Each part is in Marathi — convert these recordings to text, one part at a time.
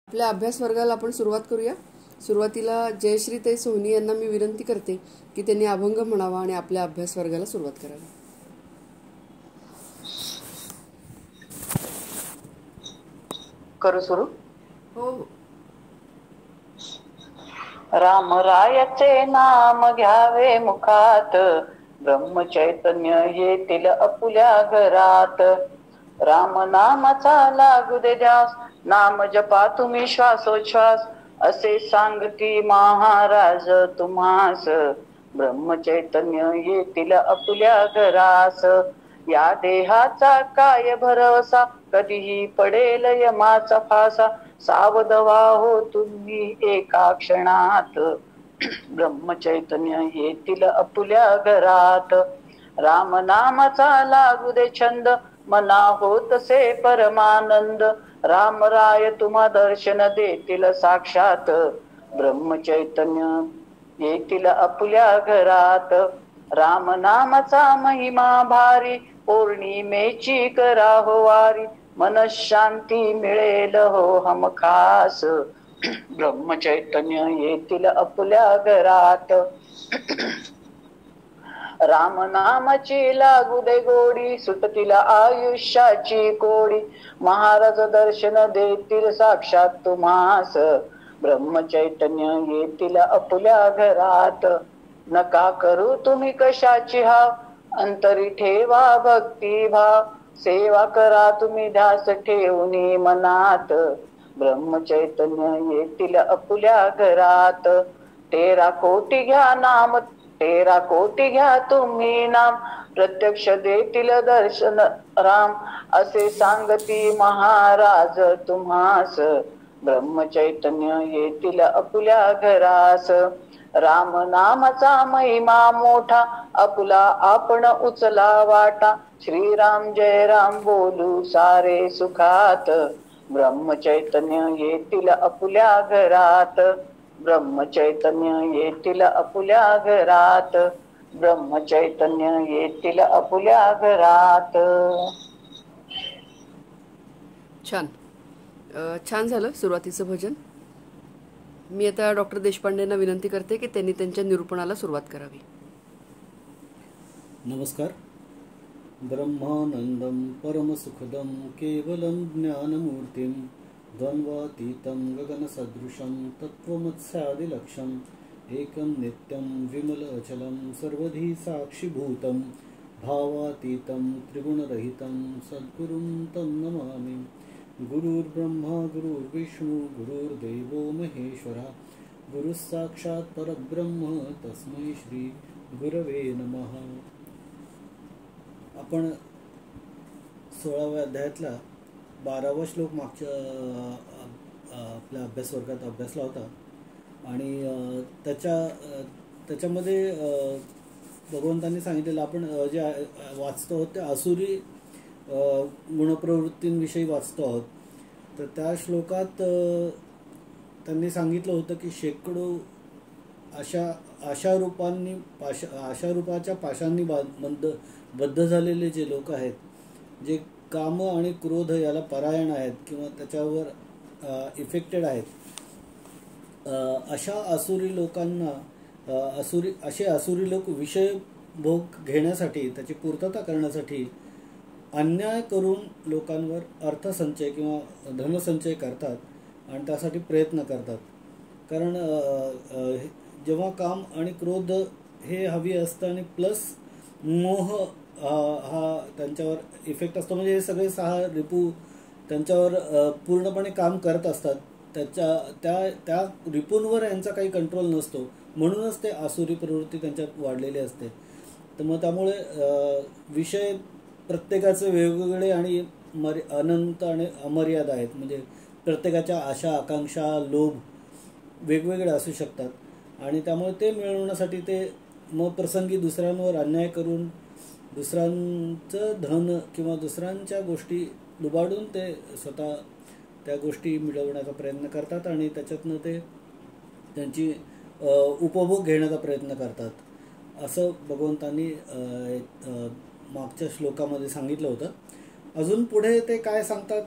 आपल्या अभ्यास वर्गाला आपण सुरुवात करूया. सुरुवातीला जयश्रीताई सोहनी यांना मी विनंती करते की त्यांनी अभंग म्हणावा आणि आपल्या अभ्यास वर्गाला सुरुवात करावी. करू सुरू. हो हो. रामरायाचे नाम घ्यावे मुखात, ब्रह्मचैतन्य येतील आपुल्या घरात. राम नामाचा लागू दे ध्यास, नाम जपा तुम्ही श्वासोच्छ्वास. असे सांगती महाराज तुम्हास, ब्रह्मचैतन्य येतील आपुल्या घरास. या देहाचा काय भरवसा, कधीही पडेल यमाचा फासा. सावध व्हा हो तुम्ही एका क्षणात, ब्रह्मचैतन्य येतील आपुल्या घरात. राम नामाचा लागू दे छंद, मना होतसे परमानंद. रामराय तुम्हा दर्शन देतील साक्षात, ब्रह्मचैतन्य येतील आपुल्या घरात. राम नामाचा महिमा भारी, पौर्णिमेची करा हो वारी. मनशांती मिळेल हो हमखास, ब्रह्मचैतन्य येतील आपुल्या घरात. राम नामाची लागू दे गोडी, सुटतील आयुष्याची कोडी. महाराज दर्शन देतील साक्षात तुम्हास, ब्रह्मचैतन्य येतील आपुल्या घरात. नका करू तुम्ही कशाची हाव, अंतरी ठेवा भक्ती भाव. सेवा करा तुम्ही ध्यास ठेवून मनात, ब्रह्मचैतन्य येतील आपुल्या घरात. तेरा कोटी घ्या नाम, तेरा कोटी घ्या तुम्ही नाम. प्रत्यक्ष देतील दर्शन राम, असे सांगती महाराज तुम्हास, ब्रह्मचैतन्य येतील आपुल्या घरास. राम नामाचा महिमा मोठा, आपुला आपण उचला वाटा. श्रीराम जय राम बोलू सारे सुखात, ब्रह्मचैतन्य येतील आपुल्या घरात. ब्रह्मचैतन्य येतील आपुल्या घरात, ब्रह्मचैतन्य येतील आपुल्या घरात. छान. छान झालं सुरुवातीचं भजन. मी आता डॉक्टर देशपांडेंना विनंती करते की त्यांनी त्यांच्या निरूपणाला सुरुवात करावी. नमस्कार. ब्रह्मानंदं परमसुखदं केवलं ज्ञानमूर्तिं, द्वन्द्वातीतं गगनसदृशं तत्त्वमत्स्यादिलक्ष्यम्, एकं नित्यं विमलचलं सर्वधी साक्षिभूतं, भावातीतं त्रिगुणरहितं सद्गुरुं तं नमामि. गुरुर्ब्रह्मा गुरुर्विष्णू गुरुर्देवो महेश्वरः, गुरुः साक्षात् परब्रह्म तस्मै श्री गुरवे नमः. आपण 16व्या अध्यायातला 12वा श्लोक मागच्या आपल्या अभ्यास वर्गात अभ्यासला होता आणि त्याच्यामध्ये भगवंतांनी सांगितलेलं आपण जे वाचतो आहोत ते आसुरी गुणप्रवृत्तींविषयी वाचतो आहोत. तर त्या श्लोकात त्यांनी सांगितलं होतं की शेकडो अशा रूपाच्या पाशांनी बद्ध झालेले जे लोक आहेत, जे काम आणि क्रोध याला परायण आहेत किंवा त्याच्यावर इफेक्टेड आहेत, अशा आसुरी लोकांना असे आसुरी लोक विषय भोग घेण्यासाठी, त्याची पूर्तता करण्यासाठी अन्याय करून लोकांवर अर्थसंचय किंवा धनसंचय करतात आणि त्यासाठी प्रयत्न करतात. कारण जेव्हा काम आणि क्रोध हे हवी असतं आणि प्लस मोह हा त्यांच्यावर इफेक्ट असतो, म्हणजे हे सगळे 6 रिपू त्यांच्यावर पूर्णपणे काम करत असतात. त्या रिपूंवर यांचा काही कंट्रोल नसतो, म्हणूनच ते आसुरी प्रवृत्ती त्यांच्यात वाढलेली असते. तर मग त्यामुळे विषय प्रत्येकाचे वेगवेगळे आणि अनंत आणि अमर्याद आहेत. म्हणजे प्रत्येकाच्या आशा आकांक्षा लोभ वेगवेगळे असू शकतात आणि त्यामुळे ते मिळवण्यासाठी ते मग प्रसंगी दुसऱ्यांवर अन्याय करून दुसऱ्यांचं धन किंवा दुसऱ्यांच्या गोष्टी लुबाडून ते स्वतः त्या गोष्टी मिळवण्याचा प्रयत्न करतात आणि त्याच्यातनं ते त्यांची उपभोग घेण्याचा प्रयत्न करतात, असं भगवंतांनी मागच्या श्लोकामध्ये सांगितलं होतं. अजून पुढे ते काय सांगतात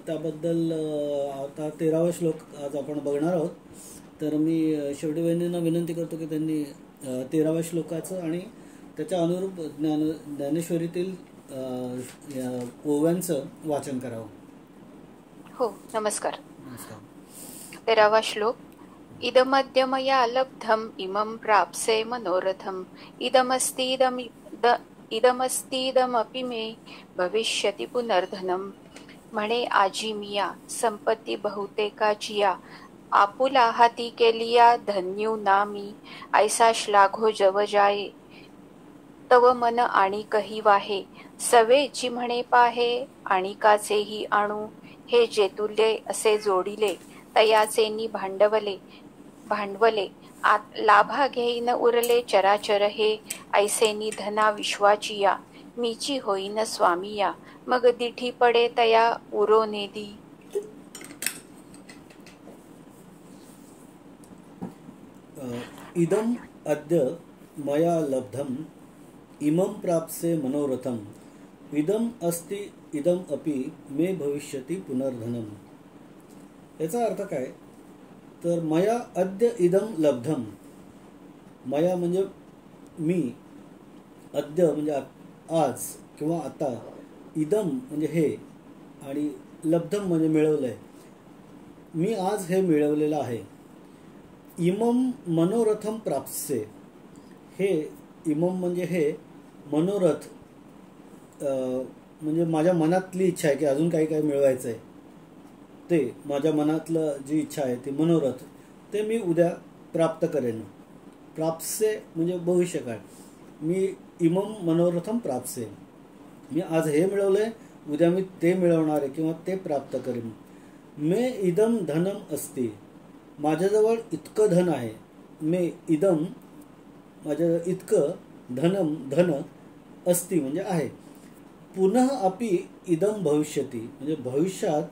त्याबद्दल आता 13वा श्लोक आज आपण बघणार आहोत. तर मी शेवटी वहिनींना विनंती करतो की त्यांनी 13व्या श्लोकाचं आणि त्याच्या अनुरूप ज्ञानेश्वरीतील ओव्यांचं वाचन करावं. हो, नमस्कार. 13वा श्लोक. इदमद्य मया लब्धम इमं प्राप्से मनोरथम इदमस्तीदमपि मे भविष्यति पुनर्धनम. म्हणे आजी मिया संपत्ती बहुतेकाचिया आपुला हाती केलिया धन्यू नामी ऐसा श्लाघो जव जाये तव मन आणि कही वाहे सवेची म्हणे पाहे आणि काचेही आणू हे जे तुल्ये असे जोडिले तयाचेनी भांडवले लाभा घेईन उरले चराचर हे ऐसेनी धना विश्वाचिया मीची होईन स्वामिया मग दिठी पडे तया उरो नेदी. इदम अद्य मया लब्धम इमं प्राप्से मनोरथम इदम अस्ति इदम अपि मे भविष्यति पुनर्धनम. याचा अर्थ काय तर मया अद्य इदम लब्धम. मया म्हणजे मी, अद्य म्हणजे आज किंवा आता, इदम म्हणजे हे आणि लब्धम म्हणजे मिळवलंय. मी आज हे मिळवलेलं आहे. इमम मनोरथम प्राप्से. हे इमम म्हणजे हे मनोरथ म्हणजे माझ्या मनातली इच्छा आहे की अजून काही काही मिळवायचं आहे. ते माझ्या मनातलं जी इच्छा आहे ती मनोरथ ते मी उद्या प्राप्त करेन. प्राप्से म्हणजे भविष्यकाळ. मी इमम मनोरथम प्राप्से. मी आज हे मिळवलंय, उद्या मी ते मिळवणार आहे किंवा ते प्राप्त करेन. मे इदम धनम अस्ति. माझ्याजवळ इतकं धन आहे. मे इदम माझ्याजवळ इतकं धनम धन अस्ति म्हणजे आहे. पुनः अपि इदम भविष्यती म्हणजे भविष्यात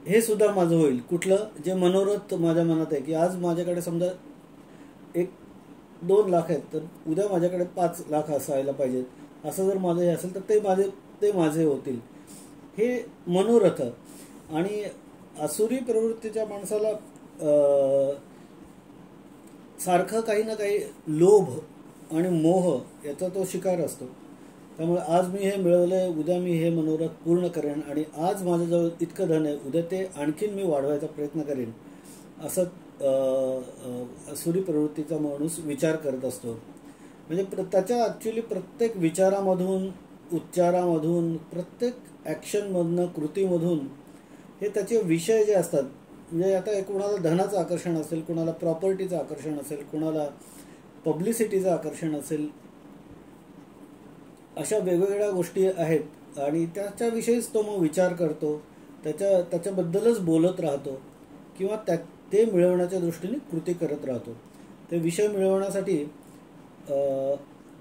हे सुद्धा माझं होईल. कुठलं जे मनोरथ माझ्या मनात आहे की आज माझ्याकडे समजा 1-2 लाख आहेत तर उद्या माझ्याकडे 5 लाख असायला पाहिजेत. असं जर माझं हे असेल तर ते माझे होतील. हे मनोरथ. आणि आसुरी प्रवृत्तीच्या माणसाला सारखं काही ना काही लोभ आणि मोह याचा तो शिकार असतो. त्यामुळे आज मी हे मिळवलंय, उद्या मी हे मनोरथ पूर्ण करेन आणि आज माझ्याजवळ इतकं धन आहे, उद्या ते आणखीन मी वाढवायचा प्रयत्न करेन असं आसुरी प्रवृत्तीचा माणूस विचार करत असतो. म्हणजे त्याच्या ॲक्च्युली प्रत्येक विचारामधून, उच्चारामधून, प्रत्येक ॲक्शनमधनं, कृतीमधून हे त्याचे विषय जे असतात. म्हणजे आता कुणाला धनाचं आकर्षण असेल, कुणाला प्रॉपर्टीचं आकर्षण असेल, कुणाला पब्लिसिटीचं आकर्षण असेल, अशा वेगवेगळ्या गोष्टी आहेत आणि त्याच्याविषयीच तो मग विचार करतो, त्याच्याबद्दलच बोलत राहतो किंवा ते मिळवण्याच्या दृष्टीने कृती करत राहतो. ते विषय मिळवण्यासाठी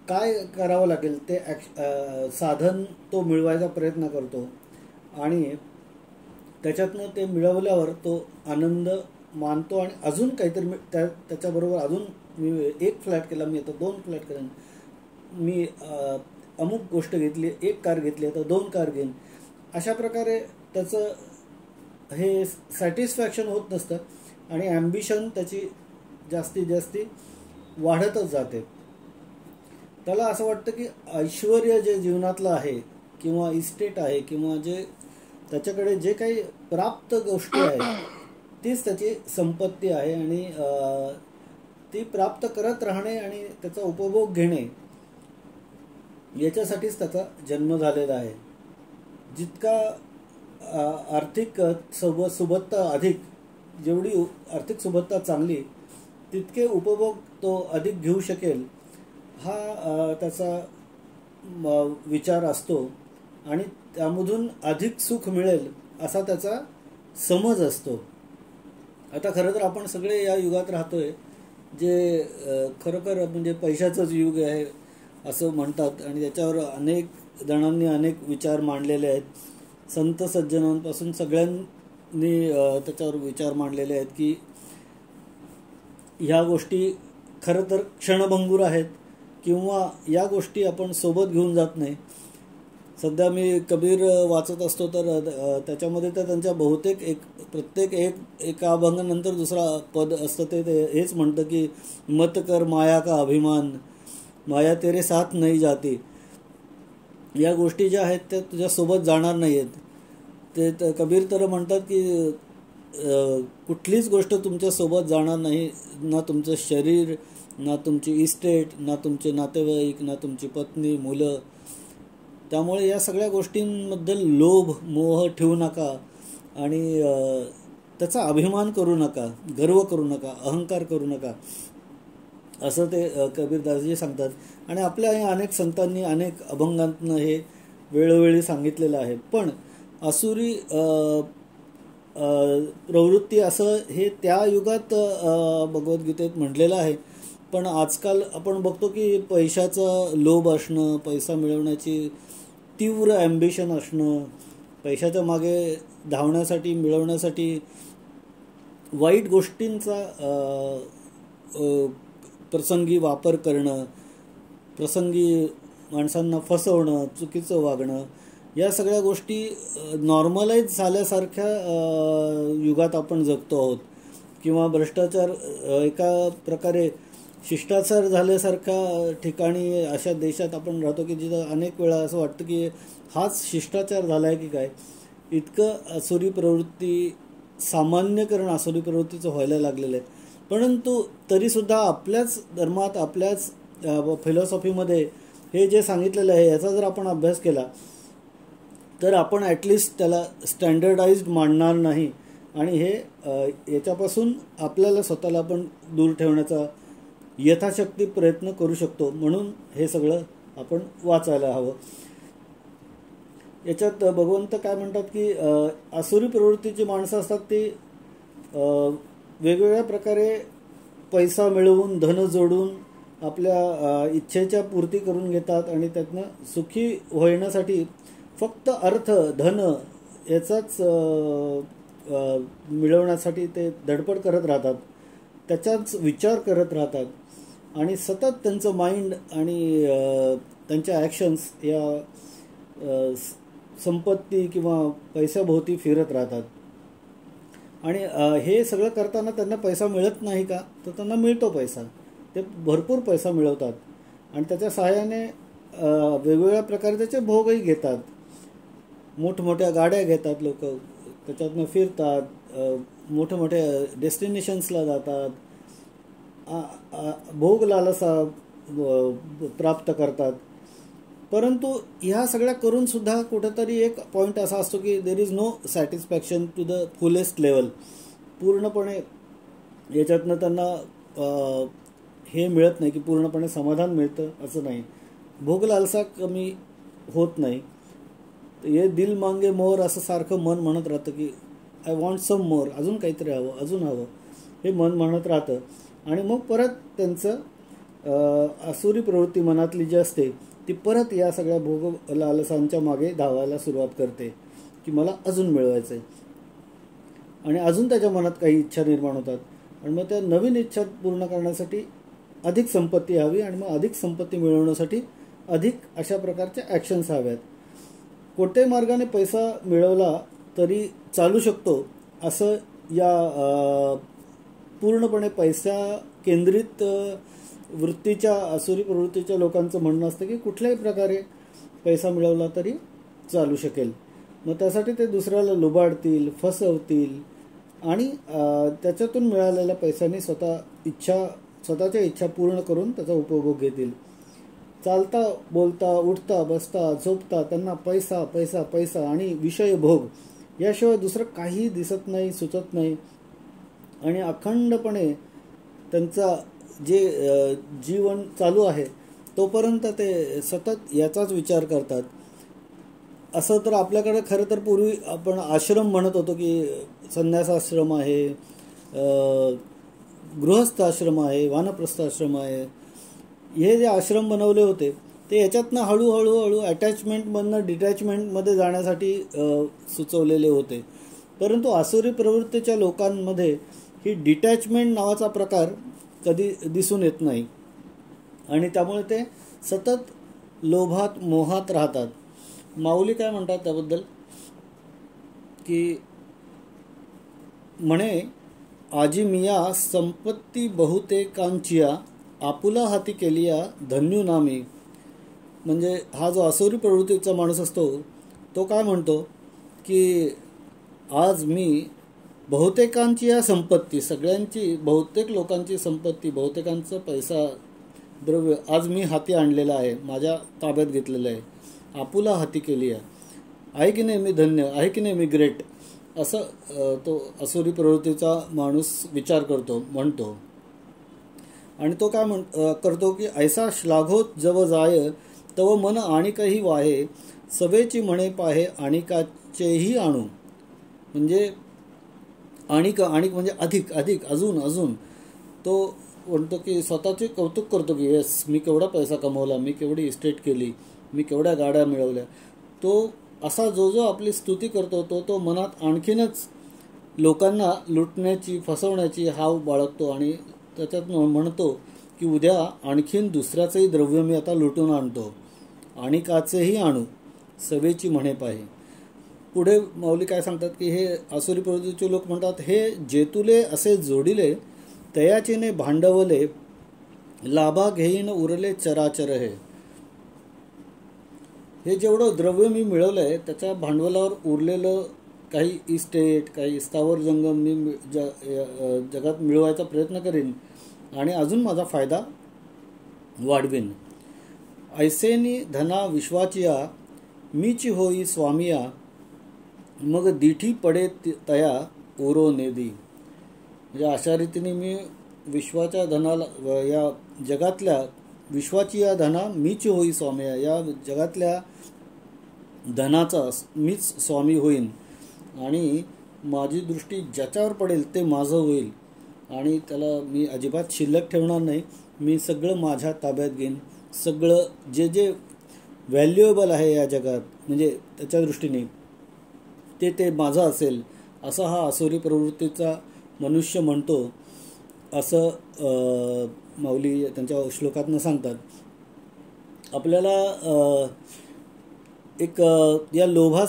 काय करावं लागेल ते साधन तो मिळवायचा प्रयत्न करतो आणि त्याच्यातनं ते मिळवल्यावर तो आनंद मानतो आणि अजून काहीतरी त्याच्याबरोबर अजून मी 1 फ्लॅट केला, मी आता 2 फ्लॅट करेन, मी अमुक गोष्ट घेतली, 1 कार घेतली आता 2 कार घेईन. अशा प्रकारे त्याचं हे सॅटिस्फॅक्शन होत नसतं आणि ॲम्बिशन त्याची जास्तीत जास्त वाढतच जाते. त्याला असं वाटतं की ऐश्वर्य जे जीवनातलं आहे किंवा इस्टेट आहे किंवा जे त्याच्याकडे जे काही प्राप्त गोष्टी आहेत तीच त्याची संपत्ती आहे आणि ती प्राप्त करत राहणे आणि त्याचा उपभोग घेणे याच्यासाठीच त्याचा जन्म झालेला आहे. जितका आर्थिक सुबत्ता अधिक, जेवढी आर्थिक सुबत्ता चांगली तितके उपभोग तो अधिक घेऊ शकेल हा त्याचा विचार असतो आणि त्यामधून अधिक सुख मिळेल असा त्याचा समज असतो. आता खरं तर आपण सगळे या युगात राहतोय जे खरोखर म्हणजे पैशाचंच युग आहे असं म्हणतात आणि त्याच्यावर अनेक जणांनी अनेक विचार मांडलेले आहेत. संत सज्जनांपासून सगळ्यांनी त्याच्यावर विचार मांडलेले आहेत की ह्या गोष्टी खरं तर क्षणभंगूर आहेत किंवा या गोष्टी आपण सोबत घेऊन जात नाही. सध्या मी कबीर वाचत असतो तर त्याच्यामध्ये तर त्यांच्या बहुतेक प्रत्येक एका अभंगानंतर दुसरा पद असतं ते हेच म्हणतं की मत कर माया का अभिमान, माया तेरे साथ नाही जाती. या गोष्टी ज्या आहेत त्या तुझ्यासोबत जाणार नाही आहेत. ते कबीर तर म्हणतात की कुठलीच गोष्ट तुमच्यासोबत जाणार नाही, ना तुमचं शरीर, ना तुमची इस्टेट, ना तुमचे नातेवाईक, ना तुमची पत्नी, मुलं. त्यामुळे या सगळ्या गोष्टींबद्दल लोभ मोह ठेवू नका आणि त्याचा अभिमान करू नका, गर्व करू नका, अहंकार करू नका, असं ते कबीरदासजी सांगतात. आणि आपल्या अनेक संतांनी अनेक अभंगांतनं हे वेळोवेळी सांगितलेलं आहे. पण आसुरी प्रवृत्ती असं हे त्या युगात भगवद्गीतेत म्हटलेलं आहे. पण आजकाल आपण बघतो की पैशाचा लोभ असणं, पैसा मिळवण्याची तीव्र ॲम्बिशन असणं, पैशाच्या मागे धावण्यासाठी मिळवण्यासाठी वाईट गोष्टींचा प्रसंगी वापर करणं, प्रसंगी माणसांना फसवणं, चुकीचं वागणं, या सगळ्या गोष्टी नॉर्मलाइज झाल्यासारख्या युगात आपण जगतो आहोत. किंवा भ्रष्टाचार एका प्रकारे शिष्टाचार झाल्यासारख्या ठिकाणी अशा देशात आपण राहतो की जिथं अनेक वेळा असं वाटतं की हाच शिष्टाचार झाला आहे की काय. इतकं आसुरी प्रवृत्ती, सामान्यकरण आसुरी प्रवृत्तीचं व्हायला लागलेलं आहे. परंतु तरीसुद्धा आपल्याच धर्मात, आपल्याच फिलॉसॉफीमध्ये हे जे सांगितलेलं आहे याचा जर आपण अभ्यास केला तर आपण ॲटलिस्ट त्याला स्टँडर्डाइज्ड मानणार नाही आणि हे याच्यापासून आपल्याला स्वतःला आपण दूर ठेवण्याचा यथाशक्ती प्रयत्न करू शकतो. म्हणून हे सगळं आपण वाचायला हवं. याच्यात भगवंत काय म्हणतात की आसुरी प्रवृत्तीची माणसं असतात ती वेगवेगळ्या प्रकारे पैसा मिळवून, धन जोडून आपल्या इच्छेच्या पूर्ती करून घेतात आणि त्यातनं सुखी होण्यासाठी फक्त अर्थ, धन याचाच मिळवण्यासाठी ते धडपड करत राहतात, त्याचाच विचार करत राहतात आणि सतत त्यांचं माइंड आणि त्यांच्या ॲक्शन्स या संपत्ती किंवा पैशाभोवती फिरत राहतात. आणि हे सगळं करताना त्यांना पैसा मिळत नाही का, तर त्यांना मिळतो पैसा. ते भरपूर पैसा मिळवतात आणि त्याच्या सहाय्याने वेगवेगळ्या प्रकारे त्याचे भोगही घेतात. मोठमोठ्या गाड्या घेतात लोक, त्याच्यातनं फिरतात, मोठमोठ्या डेस्टिनेशन्सला जातात, भोग लालसा प्राप्त करतात. परंतु ह्या सगळ्या करूनसुद्धा कुठेतरी एक पॉईंट असा असतो की there is no satisfaction to the fullest level. पूर्णपणे याच्यातनं त्यांना हे मिळत नाही की पूर्णपणे समाधान मिळतं असं नाही. भोग लालसा कमी होत नाही. ये दिल मांगे मोर असं सारखं मन म्हणत राहतं की आय वॉन्ट सम मोर, अजून काहीतरी हवं, अजून हवं, हे मन म्हणत राहतं. आणि मग परत त्यांचं आसुरी प्रवृत्ती मनातली जी असते ती परत या सगळ्या भोग लालसांच्या मागे धावायला सुरुवात करते की मला अजून मिळवायचं आहे. आणि अजून त्याच्या मनात काही इच्छा निर्माण होतात आणि मग त्या नवीन इच्छा पूर्ण करण्यासाठी अधिक संपत्ती हवी आणि मग अधिक संपत्ती मिळवण्यासाठी अधिक अशा प्रकारच्या ॲक्शन्स हव्यात. कोणत्याही मार्गाने पैसा मिळवला तरी चालू शकतो असं या पूर्णपणे पैसा केंद्रित वृत्तीच्या, आसुरी प्रवृत्तीच्या लोकांचं म्हणणं असतं की कुठल्याही प्रकारे पैसा मिळवला तरी चालू शकेल. मग त्यासाठी ते दुसऱ्याला लुबाडतील, फसवतील आणि त्याच्यातून मिळालेल्या पैशाने स्वतःच्या इच्छा पूर्ण करून त्याचा उपभोग घेतील. चालता बोलता, उठता बसता झोपता त्यांना पैसा पैसा पैसा आणि विषय भोग याशिवाय दुसरं काही दिसत नाही, सुचत नाही. आणि अखंडपणे त्यांचा जे जीवन चालू आहे तोपर्यंत ते सतत याचाच विचार करतात. असं तर आपल्याकडे खरं तर पूर्वी आपण आश्रम म्हणत होतो की संन्यासाश्रम आहे, गृहस्थ आश्रम आहे, वानप्रस्थ आश्रम आहे. हे जे आश्रम बनवले होते ते याच्यातनं हळूहळू अटॅचमेंटमधनं डिटॅचमेंटमध्ये जाण्यासाठी सुचवलेले होते. परंतु आसुरी प्रवृत्तीच्या लोकांमध्ये ही डिटॅचमेंट नावाचा प्रकार कधी दिसून येत नाही आणि त्यामुळे ते सतत लोभात मोहात राहतात. माऊली काय म्हणतात त्याबद्दल की म्हणे आजी मिया संपत्ती बहुतेकांचिया आपुला हाती केलिया धन्यू नामी. म्हणजे हा जो असुरी प्रवृत्तीचा माणूस असतो तो काय म्हणतो की आज मी बहुतेकांची या संपत्ती, सगळ्यांची, बहुतेक लोकांची संपत्ती, बहुतेकांचा पैसा द्रव्य आज मी हाती आणलेला आहे, माझ्या ताब्यात घेतलेलं आहे. आपुला हाती केली आहे की नाही मी धन्य, आहे की नाही मी ग्रेट, असं तो असुरी प्रवृत्तीचा माणूस विचार करतो, म्हणतो. आणि तो काय करतो की ऐसा श्लाघोत जव जाय तव मन आणिकही वाहे सवेची म्हणे पाहे आणिकाचेही आणू. म्हणजे आणिक म्हणजे अधिक अधिक अजून अजून तो म्हणतो की स्वतःचे कौतुक करतो की येस मी केवढा पैसा कमवला, मी केवढी इस्टेट केली, मी केवढ्या गाड्या मिळवल्या. तो असा जो जो आपली स्तुती करतो तो मनात आणखीनच लोकांना लुटण्याची, फसवण्याची हाव बाळगतो आणि त्याच्यात म्हणतो की उद्या आणखीन दुसऱ्याचंही द्रव्य मी आता लुटून आणतो, आणिकाचेही आणू, सवेची म्हणे पाहे. पुढे माऊली काय सांगतात की हे आसुरी प्रवृत्तीचे लोक म्हणतात हे जेतुले असे जोडिले तयाचीने भांडवले लाभा घेईन उरले चराचर. हे जेवढं द्रव्य मी मिळवलं आहे त्याच्या भांडवलावर उरलेलं काही इस्टेट, काही स्थावर जंगम मी जगात मिळवायचा प्रयत्न करीन आणि अजून माझा फायदा वाढवीन. ऐसेनी धना विश्वाचिया मीची होई स्वामिया मग दिठी पडे तया ओरो नेदी. म्हणजे अशा रीतीने मी विश्वाच्या धनाला, या जगातल्या विश्वाची या धना मीच होई स्वामिया, या जगातल्या धनाचा मीच स्वामी होईन आणि माझी दृष्टी ज्याच्यावर पडेल ते माझं होईल आणि त्याला मी अजिबात शिल्लक ठेवणार नाही. मी सगळं माझ्या ताब्यात घेईन, सगळं जे जे व्हॅल्युएबल आहे या जगात म्हणजे त्याच्या दृष्टीने ते माझं असेल, असा हा आसुरी प्रवृत्तीचा मनुष्य म्हणतो, असं माऊली त्यांच्या श्लोकातनं सांगतात. आपल्याला एक या लोभा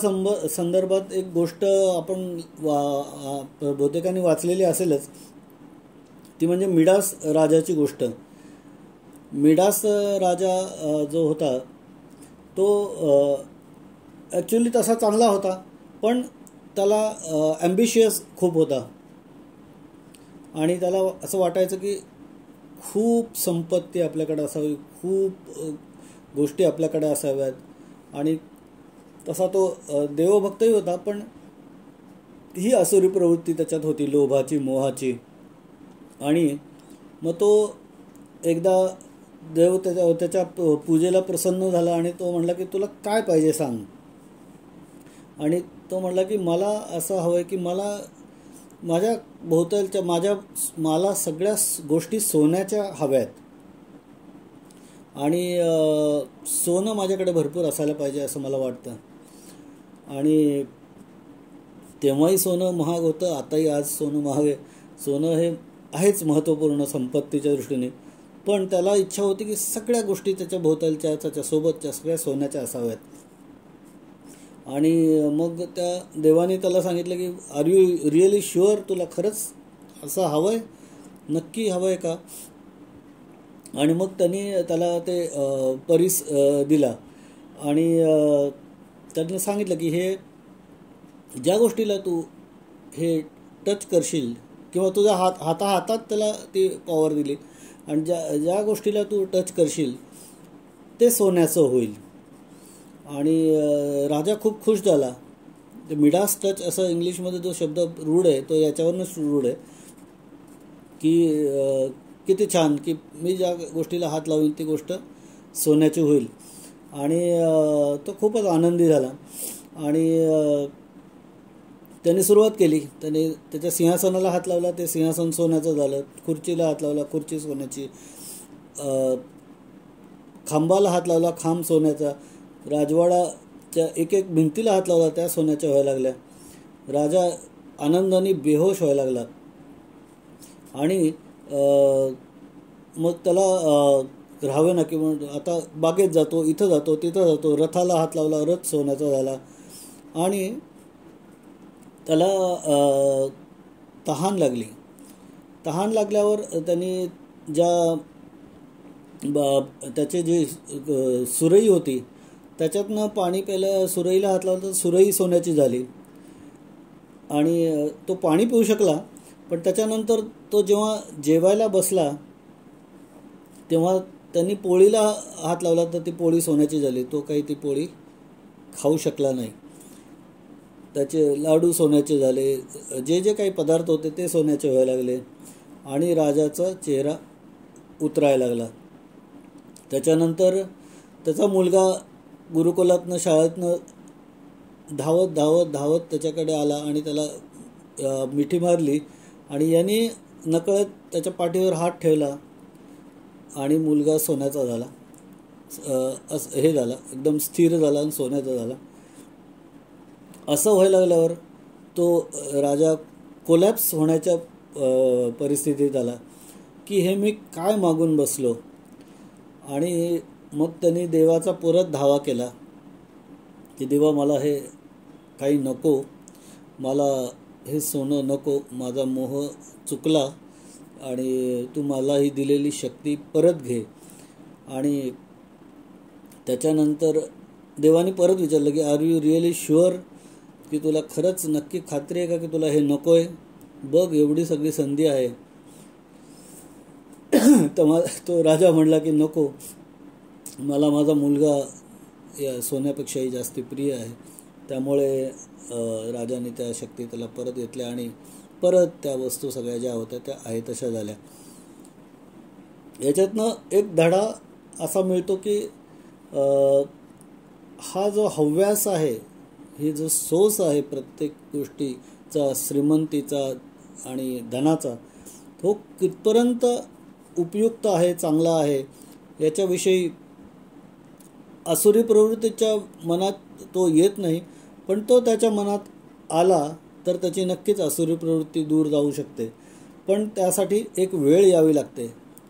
संदर्भात एक गोष्ट आपण बहुतेकांनी वाचलेली असेलच, ती म्हणजे मिडास राजाची गोष्ट. मिडास राजा जो होता तो ॲक्च्युली तसा चांगला होता, पण त्याला ॲम्बिशियस खूप होता आणि त्याला असं वाटायचं की खूप संपत्ती आपल्याकडे असावी, खूप गोष्टी आपल्याकडे असाव्यात आणि तसा तो देवभक्तही होता, पण ही आसुरी प्रवृत्ती त्याच्यात होती, लोभाची, मोहाची. आणि मग तो एकदा देव त्याच्या पूजेला प्रसन्न झाला आणि तो म्हणला की तुला काय पाहिजे सांग. आणि तो म्हणला की मला असं हवं आहे की मला माझ्या भोवतालच्या मला सगळ्या गोष्टी सोन्याच्या हव्यात आणि सोनं माझ्याकडे भरपूर असायला पाहिजे असं मला वाटतं. आणि तेव्हाही सोनं महाग होतं, आताही आज सोनं महाग आहे. सोनं हे आहेच महत्त्वपूर्ण संपत्तीच्या दृष्टीने, पण त्याला इच्छा होती की सगळ्या गोष्टी त्याच्या भोवतालच्या, त्याच्यासोबतच्या सगळ्या सोन्याच्या असाव्यात. आणि मग त्या देवाने त्याला सांगितलं की आर यू रिअली शुअर, तुला खरंच असं हवं आहे, नक्की हवं आहे का. आणि मग त्यांनी त्याला ते परीस दिला आणि त्याने सांगितलं की हे ज्या गोष्टीला तू हे टच करशील किंवा तुझ्या हातात त्याला ती पॉवर दिली आणि ज्या गोष्टीला तू टच करशील ते सोन्याचं होईल. आणि राजा खूप खुश झाला. ते मिडास टच असं इंग्लिशमध्ये जो शब्द रूढ आहे तो याच्यावरूनच रूढ आहे की किती छान की मी ज्या गोष्टीला हात लावीन ती गोष्ट सोन्याची होईल. आणि तो खूपच आनंदी झाला आणि त्याने सुरुवात केली. त्याने त्याच्या सिंहासनाला हात लावला, ते सिंहासन सोन्याचं झालं. खुर्चीला हात लावला, खुर्ची सोन्याची. खांबाला हात लावला, खांब सोन्याचा. राजवाडाच्या एक एक भिंतीला हात लावला, त्या सोन्याच्या व्हायला लागल्या. राजा आनंदाने बेहोश व्हायला लागला. आणि मग त्याला राहावे ना, किंवा आता बागेत जातो, इथं जातो, तिथं जातो, रथाला हात लावला, रथ सोन्याचा झाला. आणि त्याला तहान लागली. तहान लागल्यावर त्यांनी त्याचे जे सुरई होती त्याच्यातनं पाणी प्यायला सुरईला हात लावला तर सुरई सोन्याची झाली. आणि तो पाणी पिऊ शकला. पण त्याच्यानंतर तो जेव्हा जेवायला बसला तेव्हा त्यांनी पोळीला हात लावला तर ती पोळी सोन्याची झाली. तो काही ती पोळी खाऊ शकला नाही. त्याचे लाडू सोन्याचे झाले, जे जे काही पदार्थ होते ते सोन्याचे व्हायला लागले. आणि राजाचा चेहरा उतरायला लागला. त्याच्यानंतर त्याचा मुलगा गुरुकुलातनं शाळेतनं धावत धावत धावत त्याच्याकडे आला आणि त्याला मिठी मारली. आणि याने नकळत त्याच्या पाठीवर हात ठेवला आणि मुलगा सोन्याचा झाला. हे झाला, एकदम स्थिर झाला आणि सोन्याचा झाला. असं व्हायला लागल्यावर तो राजा कोलॅप्स होण्याच्या परिस्थितीत आला की हे मी काय मागून बसलो. आणि मग त्यांनी देवाचा परत धावा केला की देवा, मला हे काही नको, मला हे सोनं नको, माझा मोह चुकला आणि तू मला ही दिलेली शक्ती परत घे. आणि त्याच्यानंतर देवाने परत विचारलं की आर यू रिअली शुअर, की तुला खरंच नक्की खात्री आहे का की तुला हे नको आहे? बघ, एवढी सगळी संधी आहे. तो राजा म्हणला की नको, मला माझा मुलगा या सोन्यापेक्षाही जास्त प्रिय आहे. त्यामुळे राजाने त्या शक्ती त्याला परत घेतल्या आणि परत त्या वस्तू सगळ्या ज्या होत्या त्या आहे तशा झाल्या. याच्यातनं एक धडा असा मिळतो की हा जो हव्यास आहे, ही जो सोस आहे प्रत्येक गोष्टीचा, श्रीमंतीचा आणि धनाचा, तो कितपर्यंत उपयुक्त आहे, चांगला आहे, याच्याविषयी आसुरी प्रवृत्तीच्या मनात तो येत नाही. पण तो त्याच्या मनात आला तर त्याची नक्कीच आसुरी प्रवृत्ती दूर जाऊ शकते. पण त्यासाठी एक वेळ यावी लागते,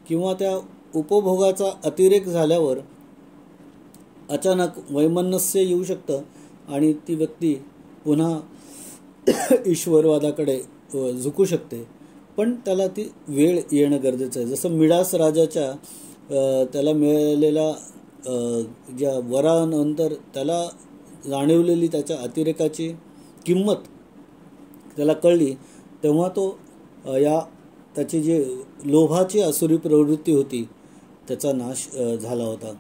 किंवा त्या उपभोगाचा अतिरेक झाल्यावर अचानक वैमनस्य येऊ शकतं आणि ती व्यक्ती पुन्हा ईश्वरवादाकडे झुकू शकते. पण त्याला ती वेळ येणं गरजेचं आहे. जसं मिडास राजाच्या त्याला मिळालेल्या ज्या वरानंतर त्याला जाणवलेली त्याच्या अतिरेकाची किंमत त्याला कळली, तेव्हा तो त्याची जी लोभाची आसुरी प्रवृत्ती होती त्याचा नाश झाला होता.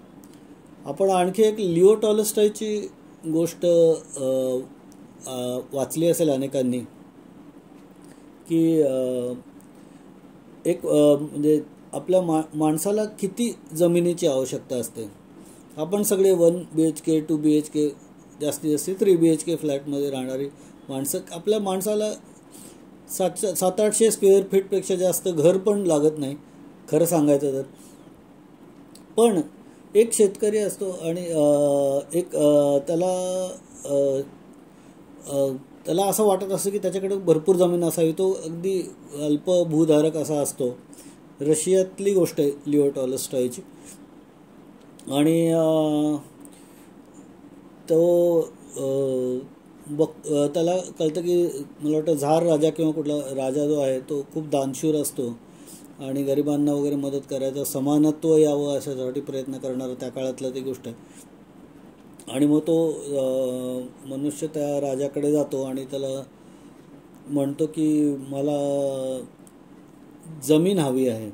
आपण आणखी एक लिओ टॉलस्टॉयची गोष्ट वाचली असेल अनेकांनी, की एक म्हणजे आपल्या माणसाला किती जमिनीची आवश्यकता असते. आपण सगळे 1 BHK 2 BHK जास्तीत जास्त 3 BHK फ्लॅटमध्ये राहणारी माणसं, आपल्या माणसाला 700-800 स्क्वेअर फीटपेक्षा जास्त घर पण लागत नाही खरं सांगायचं तर. पण एक शेतकरी असतो आणि त्याला असं वाटत असतं की त्याच्याकडे भरपूर जमीन असावी. तो अगदी अल्प भूधारक असा असतो. रशियातली गोष्ट आहे लिओ टॉलस्टॉयची. आणि तो त्याला कळतं की मला वाटतं झार राजा किंवा कुठला राजा जो आहे तो खूप दानशूर असतो आणि गरिबांना वगैरे मदत करायचं, समानत्व यावं अशासाठी प्रयत्न करणारा त्या काळातला ती गोष्ट आहे. आणि मग तो मनुष्य त्या राजाकडे जातो आणि त्याला म्हणतो की मला जमीन हवी आहे.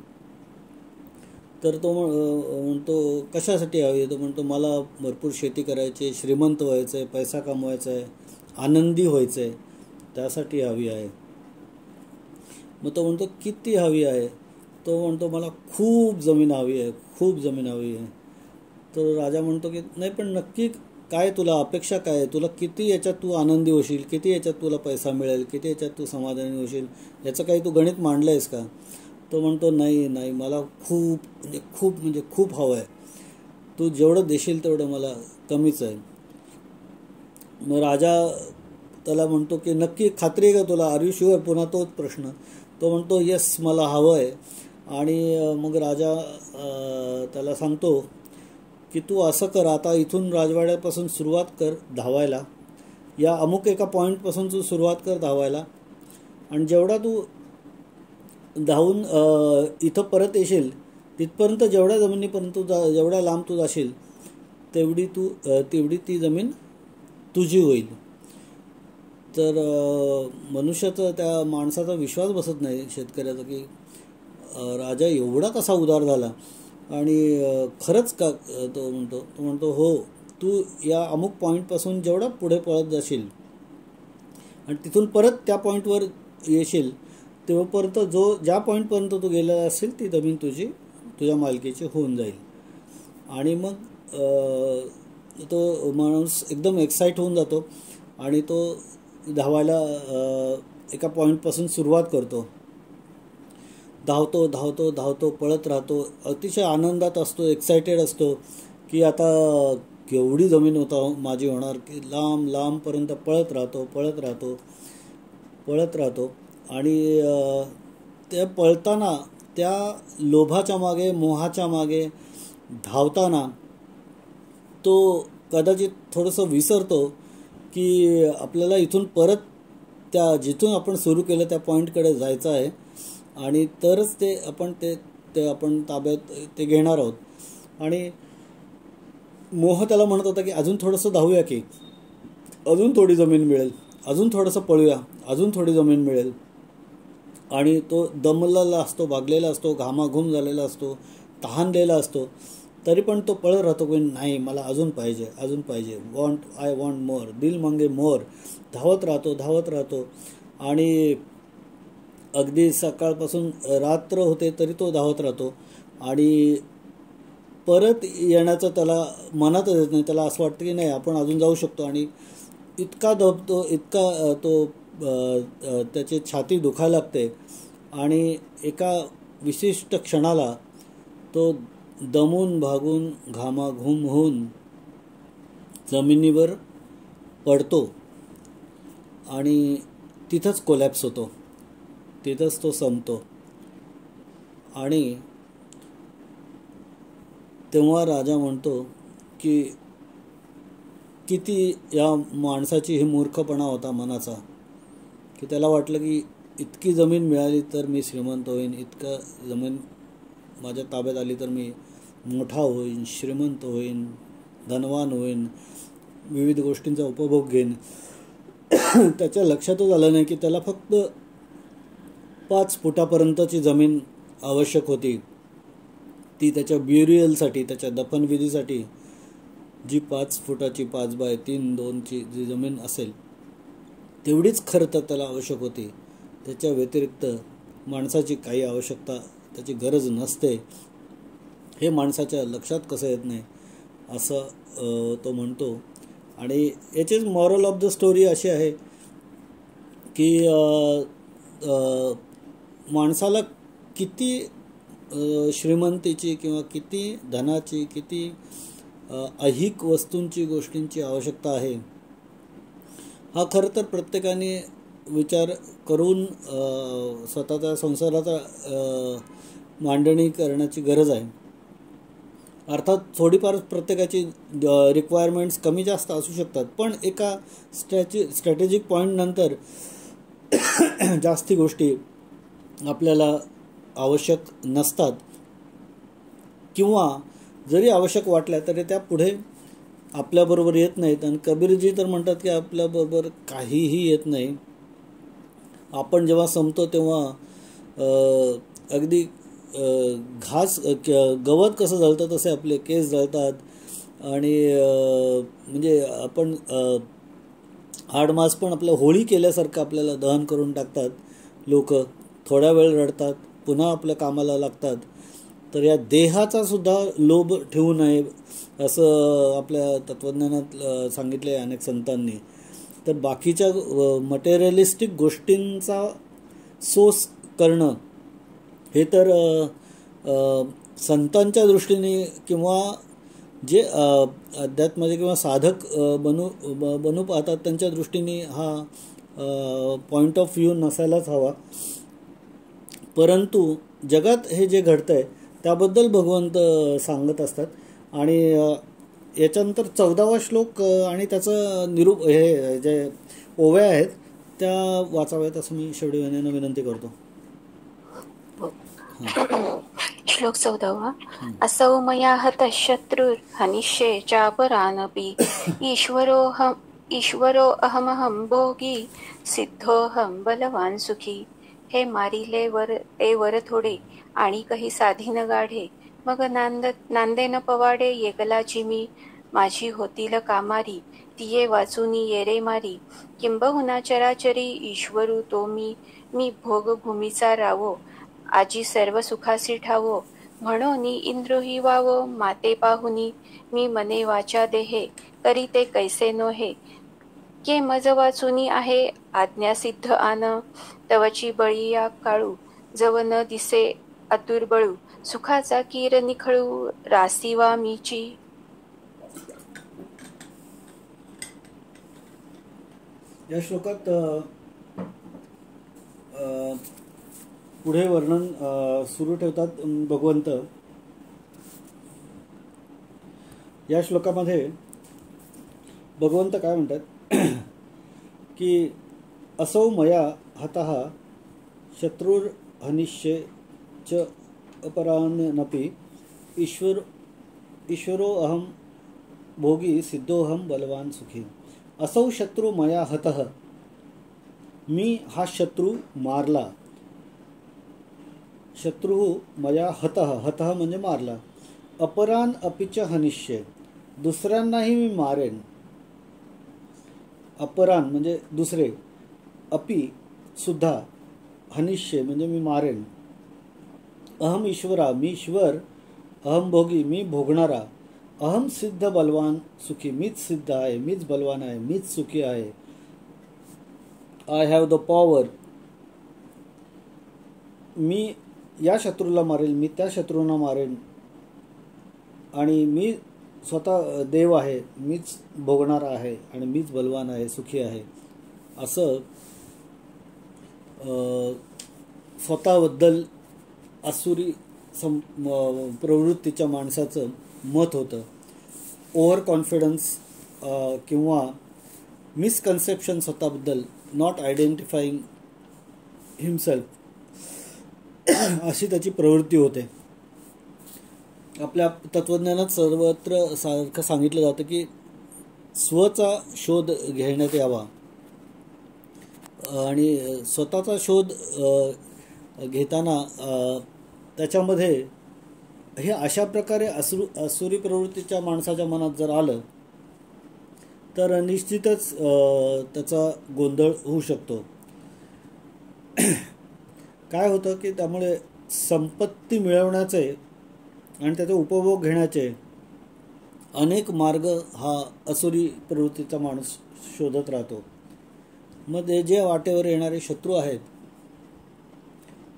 तर तो म्हणतो कशासाठी हवी आहे? तो म्हणतो मला भरपूर शेती करायची आहे, श्रीमंत व्हायचं आहे, पैसा कमवायचा आहे, आनंदी व्हायचं आहे, त्यासाठी हवी आहे. मग तो म्हणतो किती हवी आहे? तो म्हणतो मला खूप जमीन हवी आहे, खूप जमीन हवी आहे. तर राजा म्हणतो की नाही, पण नक्की काय तुला अपेक्षा काय आहे? तुला किती याच्यात तू आनंदी होशील, किती याच्यात तुला पैसा मिळेल, किती याच्यात तू समाधानी होशील, याचं काही तू गणित मांडलं आहेस का? तो म्हणतो नाही, मला खूप हवं आहे. तू जेवढं देशील तेवढं मला कमीच आहे. मग राजा त्याला म्हणतो की नक्की खात्री आहे का तुला? Are you sure? पुन्हा तोच प्रश्न. तो म्हणतो येस, मला हवं आहे. आणि मग राजा त्याला सांगतो की तू असं कर, आता इथून राजवाड्यापासून सुरुवात कर धावायला, या अमुक एका पॉईंटपासून तू सुरुवात कर धावायला, आणि जेवढा तू धावून इथं परत येशील तिथपर्यंत जेवढ्या जमिनीपर्यंत जेवढ्या लांब तू जाशील तेवढी ती जमीन तुझी होईल. तर मनुष्याचा, त्या माणसाचा विश्वास बसत नाही शेतकऱ्याचा की राजा एवढा कसा उदार झाला. आणि खरंच का, तो म्हणतो हो, तू या अमुक पॉईंटपासून जेवढा पुढे पळत जाशील आणि तिथून परत त्या पॉईंटवर येशील तेव्हापर्यंत ज्या पॉईंटपर्यंत तू गेलेला असेल ती जमीन तुझ्या मालकीची होऊन जाईल. आणि मग तो माणूस एकदम एक्साईट होऊन जातो आणि तो धावायला एका पॉईंटपासून सुरुवात करतो. धावतो पळत राहतो, अतिशय आनंदात असतो, एक्सायटेड असतो की आता केवढी जमीन माझी होणार, की लांबपर्यंत पळत राहतो. आणि ते पळताना त्या लोभाच्या मागे, मोहाच्या मागे धावताना तो कदाचित थोडंसं विसरतो की आपल्याला इथून परत त्या जिथून आपण सुरू केलं त्या पॉईंटकडे जायचं आहे, आणि तरच ते आपण ताब्यात ते घेणार आहोत. आणि मोह त्याला म्हणत होता की अजून थोडंसं धावूया, की अजून थोडी जमीन मिळेल, अजून थोडंसं पळूया, अजून थोडी जमीन मिळेल. आणि तो दमलेला असतो, भागलेला असतो, घामाघूम झालेला असतो, तहानलेला असतो, तरी पण तो पळत राहतो की नाही, मला अजून पाहिजे, आय वॉन्ट मोर, दिल मांगे मोर. धावत राहतो आणि अगदी सकाळपासून रात्र होते तरी तो धावत राहतो. आणि परत येण्याचं त्याला मनातच येत नाही. त्याला असं वाटतं की नाही, आपण अजून जाऊ शकतो. आणि इतका दबतो, इतका तो त्याची छाती दुखायला लागते, आणि एका विशिष्ट क्षणाला तो दमून भागून घामाघूम होऊन जमिनीवर पडतो आणि तिथंच कोलॅप्स होतो, तिथंच तो संपतो. आणि तेव्हा राजा म्हणतो की किती या माणसाची ही मूर्खपणा होता मनाचा, की त्याला वाटलं की इतकी जमीन मिळाली तर मी श्रीमंत होईन, इतका जमीन माझ्या ताब्यात आली तर मी मोठा होईन, श्रीमंत होईन, धनवान होईन, विविध गोष्टींचा उपभोग घेईन. त्याच्या लक्षातच आलं नाही की त्याला फक्त 5 फुटापर्यंतची जमीन आवश्यक होती. ती त्याच्या ब्युरियलसाठी, त्याच्या दफनविधीसाठी जी 5 फुटाची 5x3 जी जमीन असेल तेवढीच खरं तर त्याला आवश्यक होती. त्याच्या व्यतिरिक्त माणसाची काही आवश्यकता, त्याची गरज नसते. हे माणसाच्या लक्षात कसं येत नाही असं तो म्हणतो. आणि याचीच मॉरल ऑफ द स्टोरी अशी आहे की माणसाला किती श्रीमंतीची किंवा किती धनाची, किती ऐहिक वस्तूंची, गोष्टींची आवश्यकता आहे हा खरं तर प्रत्येकाने विचार करून स्वतःच्या संसाराचा मांडणी करण्याची गरज आहे. अर्थात थोडीफार प्रत्येकाची रिक्वायरमेंट्स कमी जास्त असू शकतात, पण एका स्ट्रॅटेजिक पॉईंटनंतर जास्ती गोष्टी आपल्याला आवश्यक नसतात, किंवा जरी आवश्यक वाटल्या तरी त्या पुढे आपल्याबरोबर येत नाहीत. आणि कबीरजी तर म्हणतात की आपल्याबरोबर काहीही येत नाही. आपण जेव्हा संपतो तेव्हा अगदी गवत कसं जळतं तसे आपले केस जळतात. आणि म्हणजे आपण हाडमास पण आपलं होळी केल्यासारखं आपल्याला दहन करून टाकतात लोक. थोडा वेळ रडतात, पुन्हा आपल्या कामाला लागतात. तर या देहाचा सुद्धा लोभ ठेवू नये असं आपल्या तत्त्वज्ञानात सांगितले आहे अनेक संतांनी. तर बाकीच्या मटेरियलिस्टिक गोष्टींचा सोस करणं हे तर संतांच्या दृष्टीने किंवा जे अध्यात्माचे किंवा साधक बनू पाहतात त्यांच्या दृष्टीने हा पॉईंट ऑफ व्ह्यू नसायलाच हवा. परंतु जगात हे जे घडतंय त्याबद्दल भगवंत सांगत असतात. आणि याच्यानंतर 14वा श्लोक आणि त्याचं हे जे ओव्या आहेत त्या वाचाव्यात असं मी शेवटी विनंती करतो. श्लोक 14. असौ मया हतः शत्रुर्हनिष्ये चापरानपि ईश्वरो अहमहं भोगी सिद्धोहम बलवान सुखी. हे मारिले ते वर थोडे आणि काही साधीन गाढे. मग नांदेन पवाडे येगलाची मी. माझी होतील कामारी तिये वाचुनी येरे मारी. किंबहुना चराचरी ईश्वरू तो मी भोग भूमीचा रावो. आजी सर्व सुखासी ठावो. म्हणोनी इंद्रोही वावो. माते पाहुनी मी मने वाचा देहे. करीते कैसे नोहे. के मज वाचुनी आहे आज्ञा सिद्ध आन. तवची बळीया काळू जव न दिसे अतुर्बळू. सुखाचा कीर निखळू रासीवा मीची. या श्लोकात पुढे वर्णन सुरू ठेवतात भगवंत. या श्लोकामध्ये भगवंत काय म्हणतात की असौ मया हतः शत्रुर्हनिष्ये च अपरानपि ईश्वरो अहम भोगी सिद्धोहम बलवान सुखी. असौ शत्रू मया हतः, मी हा शत्रू मारला. शत्रू मया हतः, हतः म्हणजे मारला. अपरान अपिच हनिष्ये, दुसऱ्यांनाही मी मारेन. अपरान म्हणजे दुसरे, अपि सुद्धा, हनिष्ये म्हणजे मी मारेन. अहम ईश्वरा, मी ईश्वर. अहम भोगी, मी भोगणारा. अहम सिद्ध बलवान सुखी, मीच सिद्ध आहे, मीच बलवान आहे, मीच सुखी आहे. I have the power. मी या शत्रूला मारेल, मी त्या शत्रूंना मारेन. आणि मी स्वतः देव आहे, मीच भोगणारा आहे आणि मीच बलवान आहे, सुखी आहे. असं स्वतःबद्दल आसुरी प्रवृत्तीच्या माणसाचं मत होतं. ओव्हर कॉन्फिडन्स किंवा मिसकन्सेप्शन स्वतःबद्दल, नॉट आयडेंटिफाईंग हिमसेल्फ, अशी त्याची प्रवृत्ती होते. आपल्या तत्वज्ञानात सर्वत्र सारखं सांगितलं जातं की स्वचा शोध घेण्यात यावा. आणि स्वतःचा शोध घेताना त्याच्यामध्ये हे अशा प्रकारे आसुरी प्रवृत्तीच्या माणसाच्या मनात जर आलं तर निश्चितच त्याचा गोंधळ होऊ शकतो. काय होतं की त्यामुळे संपत्ती मिळवण्याचे आणि त्याचा उपभोग घेण्याचे अनेक मार्ग हा आसुरी प्रवृत्तीचा माणूस शोधत राहतो. मग जे वाटेवर येणारे शत्रू आहेत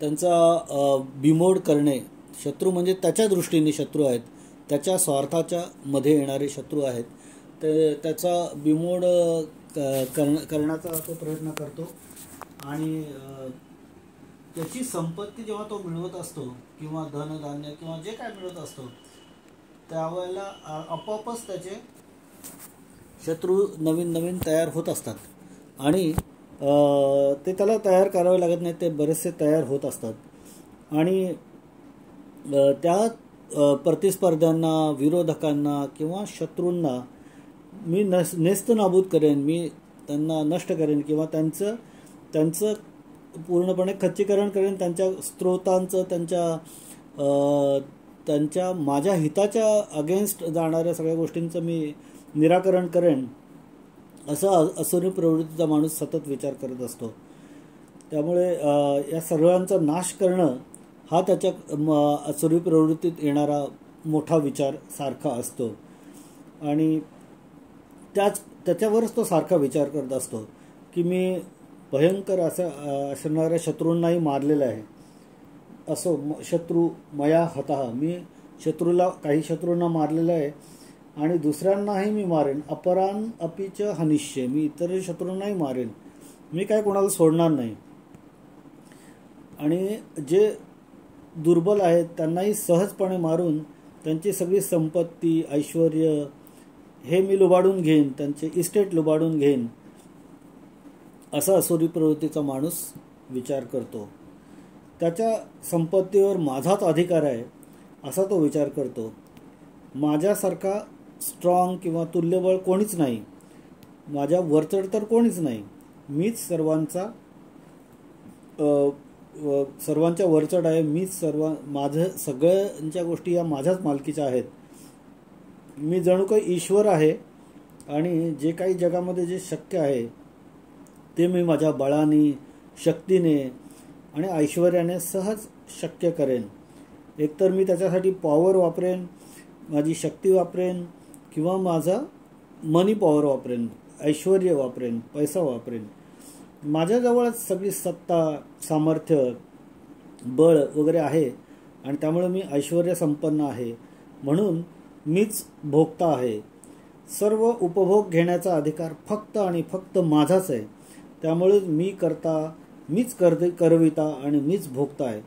त्यांचा बिमोड करणे, शत्रू म्हणजे त्याच्या दृष्टीने शत्रू आहेत, त्याच्या स्वार्थाच्या मध्ये येणारे शत्रू आहेत, ते त्याचा बिमोड करण्याचा तो प्रयत्न करतो. आणि त्याची संपत्ती जेव्हा तो मिळवत असतो किंवा धनधान्य किंवा जे काय मिळवत असतो त्यावेळेला आपोआपच त्याचे शत्रू नवीन नवीन तयार होत असतात. आणि ते त्याला तयार करावे लागत नाही, ते बरेचसे तयार होत असतात. आणि त्या प्रतिस्पर्ध्यांना, विरोधकांना किंवा शत्रूंना मी नेस्तनाबूत करेन, मी त्यांना नष्ट करेन किंवा त्यांचं पूर्णपणे खच्चीकरण करेन. त्यांच्या स्त्रोतांचं, त्यांच्या माझ्या हिताच्या अगेन्स्ट जाणाऱ्या सगळ्या गोष्टींचं मी निराकरण करेन, असं आसुरी प्रवृत्तीचा माणूस सतत विचार करत असतो. त्यामुळे या सर्वांचा नाश करणं हा त्याच्या आसुरी प्रवृत्तीत येणारा मोठा विचार सारखा असतो. आणि त्याच्यावरच तो सारखा विचार करत असतो की मी भयंकर असणाऱ्या शत्रूंनाही मारलेलं आहे. असो शत्रू मया हतः, मी काही शत्रूंना मारलेलं आहे आणि दुसऱ्यांनाही मी मारेन. अपरान अपिच हनिष्ये, मी इतर शत्रूंनाही मारेन, मी काय कोणाला सोडणार नाही. आणि जे दुर्बल आहेत त्यांनाही सहजपणे मारून त्यांची सगळी संपत्ती ऐश्वर हे मी लुबाडून घेईन, त्यांचे इस्टेट लुबाडून घेईन, असा असुरी प्रवृत्तीचा माणूस विचार करतो. त्याच्या संपत्तीवर माझाच अधिकार आहे असा तो विचार करतो. माझ्यासारखा स्ट्रॉंग किंवा तुल्यबळ कोणीच नाही, माझ्या वरचढ तर कोणीच नाही, मीच सर्वांच्या वरचढ आहे, मीच माझं सगळ्यांच्या गोष्टी या माझ्याच मालकीच्या आहेत. मी जणू काही ईश्वर आहे आणि जे काही जगामध्ये जे शक्य आहे ते मी माझ्या बळाने, शक्तीने आणि ऐश्वर्याने सहज शक्य करेन. एकतर मी त्याच्यासाठी पॉवर वापरेन, माझी शक्ती वापरेन, किंवा माझा मनी पॉवर वापरेन, ऐश्वर्य वापरेन, पैसा वापरेन. माझ्याजवळच सगळी सत्ता, सामर्थ्य, बळ वगैरे आहे आणि त्यामुळे मी ऐश्वर्य संपन्न आहे, म्हणून मीच भोगता आहे. सर्व उपभोग घेण्याचा अधिकार फक्त आणि फक्त माझाच आहे. त्यामुळे मी करता, मीच करविता आणि मीच भोगता आहे.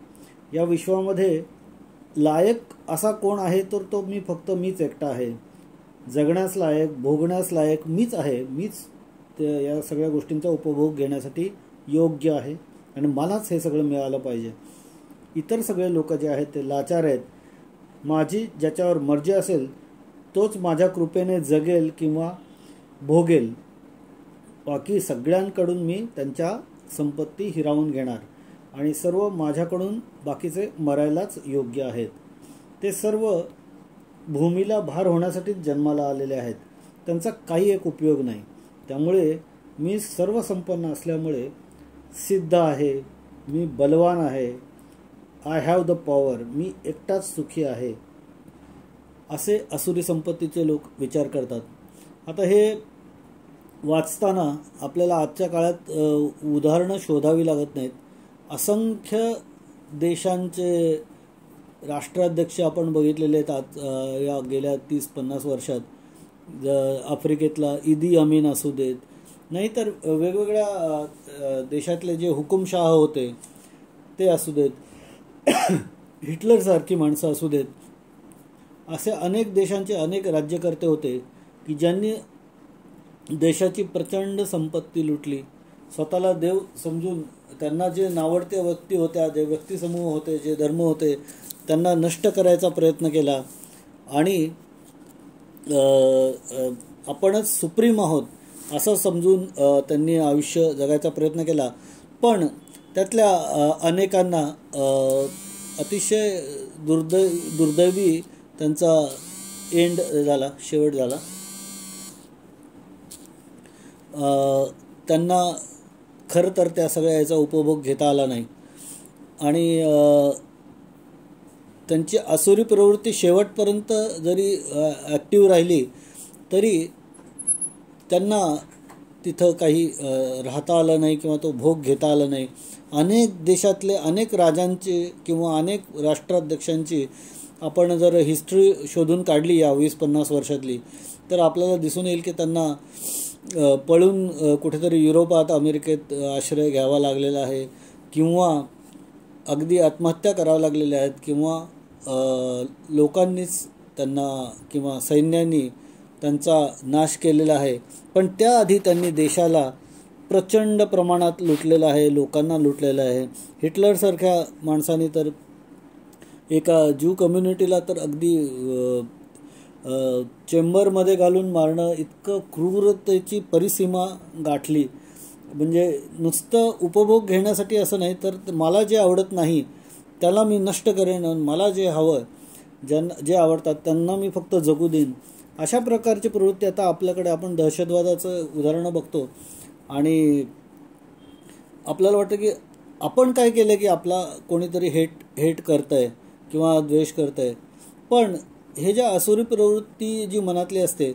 या विश्वामध्ये लायक असा कोण आहे तर तो मीच एकटा आहे. जगण्यास लायक, भोगण्यास लायक मीच आहे. मीच या सगळ्या गोष्टींचा उपभोग घेण्यासाठी योग्य आहे आणि मलाच हे सगळं मिळालं पाहिजे. इतर सगळे लोक जे आहेत ते लाचार आहेत. माझी ज्याच्यावर मर्जी असेल तोच माझ्या कृपेने जगेल किंवा भोगेल. बाकी सगळ्यांकडून मी त्यांच्या संपत्ती हिरावून घेणार आणि सर्व माझ्याकडून बाकीचे मरायलाच योग्य आहेत. ते सर्व भूमीला भार होण्यासाठीच जन्माला आलेले आहेत. त्यांचा काही एक उपयोग नाही. त्यामुळे मी सर्व संपन्न असल्यामुळे सिद्ध आहे, मी बलवान आहे, आय हॅव द पॉवर, मी एकटाच सुखी आहे, असे असुरी संपत्तीचे लोक विचार करतात. आता हे वाचताना आपल्याला आजच्या काळात उदाहरणं शोधावी लागत नाहीत. असंख्य देशांचे राष्ट्राध्यक्ष आपण बघितलेले आहेत या गेल्या 30-50 वर्षात. आफ्रिकेतला इदी अमीन असू देत, नाहीतर वेगवेगळ्या देशातले जे हुकुमशाह होते ते असू देत, हिटलरसारखी माणसं असू देत, असे अनेक देशांचे अनेक राज्यकर्ते होते की ज्यांनी देशाची प्रचंड संपत्ती लुटली. स्वतःला देव समजून त्यांना जे नावडते व्यक्ती होत्या, जे व्यक्तिसमूह होते, जे धर्म होते, त्यांना नष्ट करायचा प्रयत्न केला आणि आपणच सुप्रीम आहोत असं समजून त्यांनी आयुष्य जगायचा प्रयत्न केला. पण त्यातल्या अनेकांना अतिशय दुर्दैवी त्यांचा एंड झाला, शेवट झाला. त्यांना खरं तर त्या सगळ्या याचा उपभोग घेता आला नाही आणि त्यांची असुरी प्रवृत्ती शेवटपर्यंत जरी ॲक्टिव्ह राहिली तरी त्यांना तिथं काही राहता आलं नाही किंवा तो भोग घेता आला नाही. अनेक देशातले अनेक राजांची किंवा अनेक राष्ट्राध्यक्षांची आपण जर हिस्ट्री शोधून काढली या 20-50 वर्षातली तर आपल्याला दिसून येईल की त्यांना पळून कुठेतरी युरोपात, अमेरिकेत आश्रय घ्यावा लागलेला आहे किंवा अगदी आत्महत्या कराव्या लागलेल्या आहेत किंवा लोकांनीच त्यांना किंवा सैन्यांनी त्यांचा नाश केलेला आहे. पण त्याआधी त्यांनी देशाला प्रचंड प्रमाणात लुटलेलं आहे, लोकांना लुटलेलं आहे. हिटलरसारख्या माणसाने तर एका ज्यू कम्युनिटीला तर अगदी चेंबरमध्ये घालून मारणं इतकं क्रूरतेची परिसीमा गाठली. म्हणजे नुसतं उपभोग घेण्यासाठी असं नाही तर मला जे आवडत नाही त्याला मी नष्ट करेन, मला जे हवं, जे आवडतात त्यांना मी फक्त जगू देईन, अशा प्रकारची प्रवृत्ती आता आपल्याकडे. आपण दहशतवादाचं उदाहरणं बघतो आणि आपल्याला वाटतं की आपण काय केलं की आपला कोणीतरी हेट करतं आहे किंवा द्वेष करतं आहे. पण हे ज्या असुरी प्रवृत्ती जी मनातली असते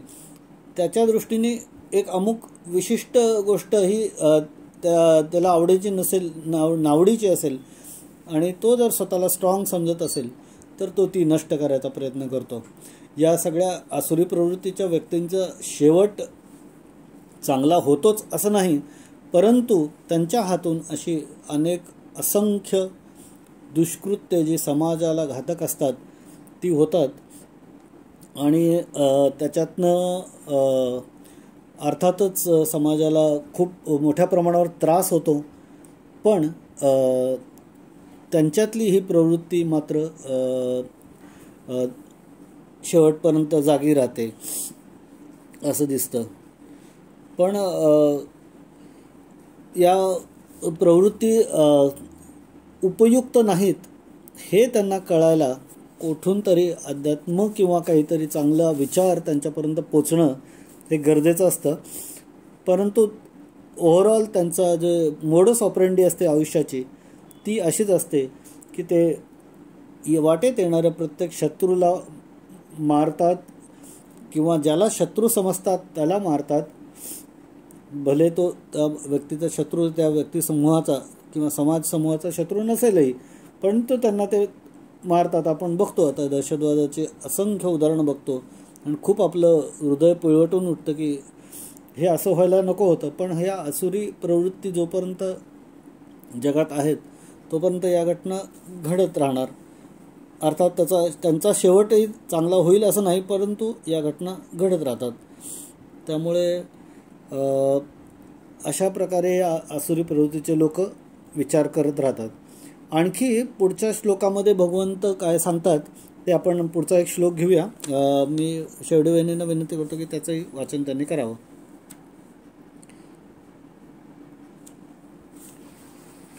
त्याच्या दृष्टीने एक अमुक विशिष्ट गोष्ट ही त्याला आवडीची नसेल, नावडीची असेल आणि तो जर स्वतःला स्ट्रॉंग समजत असेल तर तो ती नष्ट करायचा प्रयत्न करतो. या सगळ्या असुरी प्रवृत्तीच्या व्यक्तींचा शेवट चांगला होतोच असं नाही, परंतु त्यांच्या हातून अशी असंख्य दुष्कृत्य जी समाजाला घातक असतात ती होतात आणि त्याच्यातनं अर्थातच समाजाला खूप मोठ्या प्रमाणावर त्रास होतो, पण त्यांच्यातली ही प्रवृत्ती मात्र शेवटपर्यंत जागी राहते असं दिसतं. पण या प्रवृत्ती उपयुक्त नाहीत हे त्यांना कळायला कुठून तरी अध्यात्म किंवा काहीतरी चांगला विचार त्यांच्यापर्यंत पोचणं हे गरजेचं असतं. परंतु ओव्हरऑल त्यांचा जे मोडस ऑपरेंडी असते आयुष्याची ती अशीच असते की ते वाटेत येणाऱ्या प्रत्येक शत्रूला मारतात किंवा ज्याला शत्रू समजतात त्याला मारतात. भले तो त्या व्यक्तीचा शत्रू त्या व्यक्तिसमूहाचा किंवा समाज समूहाचा शत्रू नसेलही, परंतु त्यांना ते मारतात. आपण बघतो आता दहशतवादाचे असंख्य उदाहरणं बघतो आणि खूप आपलं हृदय पिळवटून उठतं की हे असं व्हायला नको होतं. पण ह्या आसुरी प्रवृत्ती जोपर्यंत जगात आहेत तोपर्यंत या घटना घडत राहणार. अर्थात त्यांचा शेवटही चांगला होईल असं नाही, परंतु या घटना घडत राहतात. त्यामुळे अशा प्रकारे या आसुरी प्रवृत्तीचे लोक विचार करत राहतात. आणखी पुढच्या श्लोकामध्ये भगवंत काय सांगतात ते आपण पुढचा एक श्लोक घेऊया. मी शेवडे वहिनींना विनंती करतो की त्याचंही वाचन त्यांनी करावं.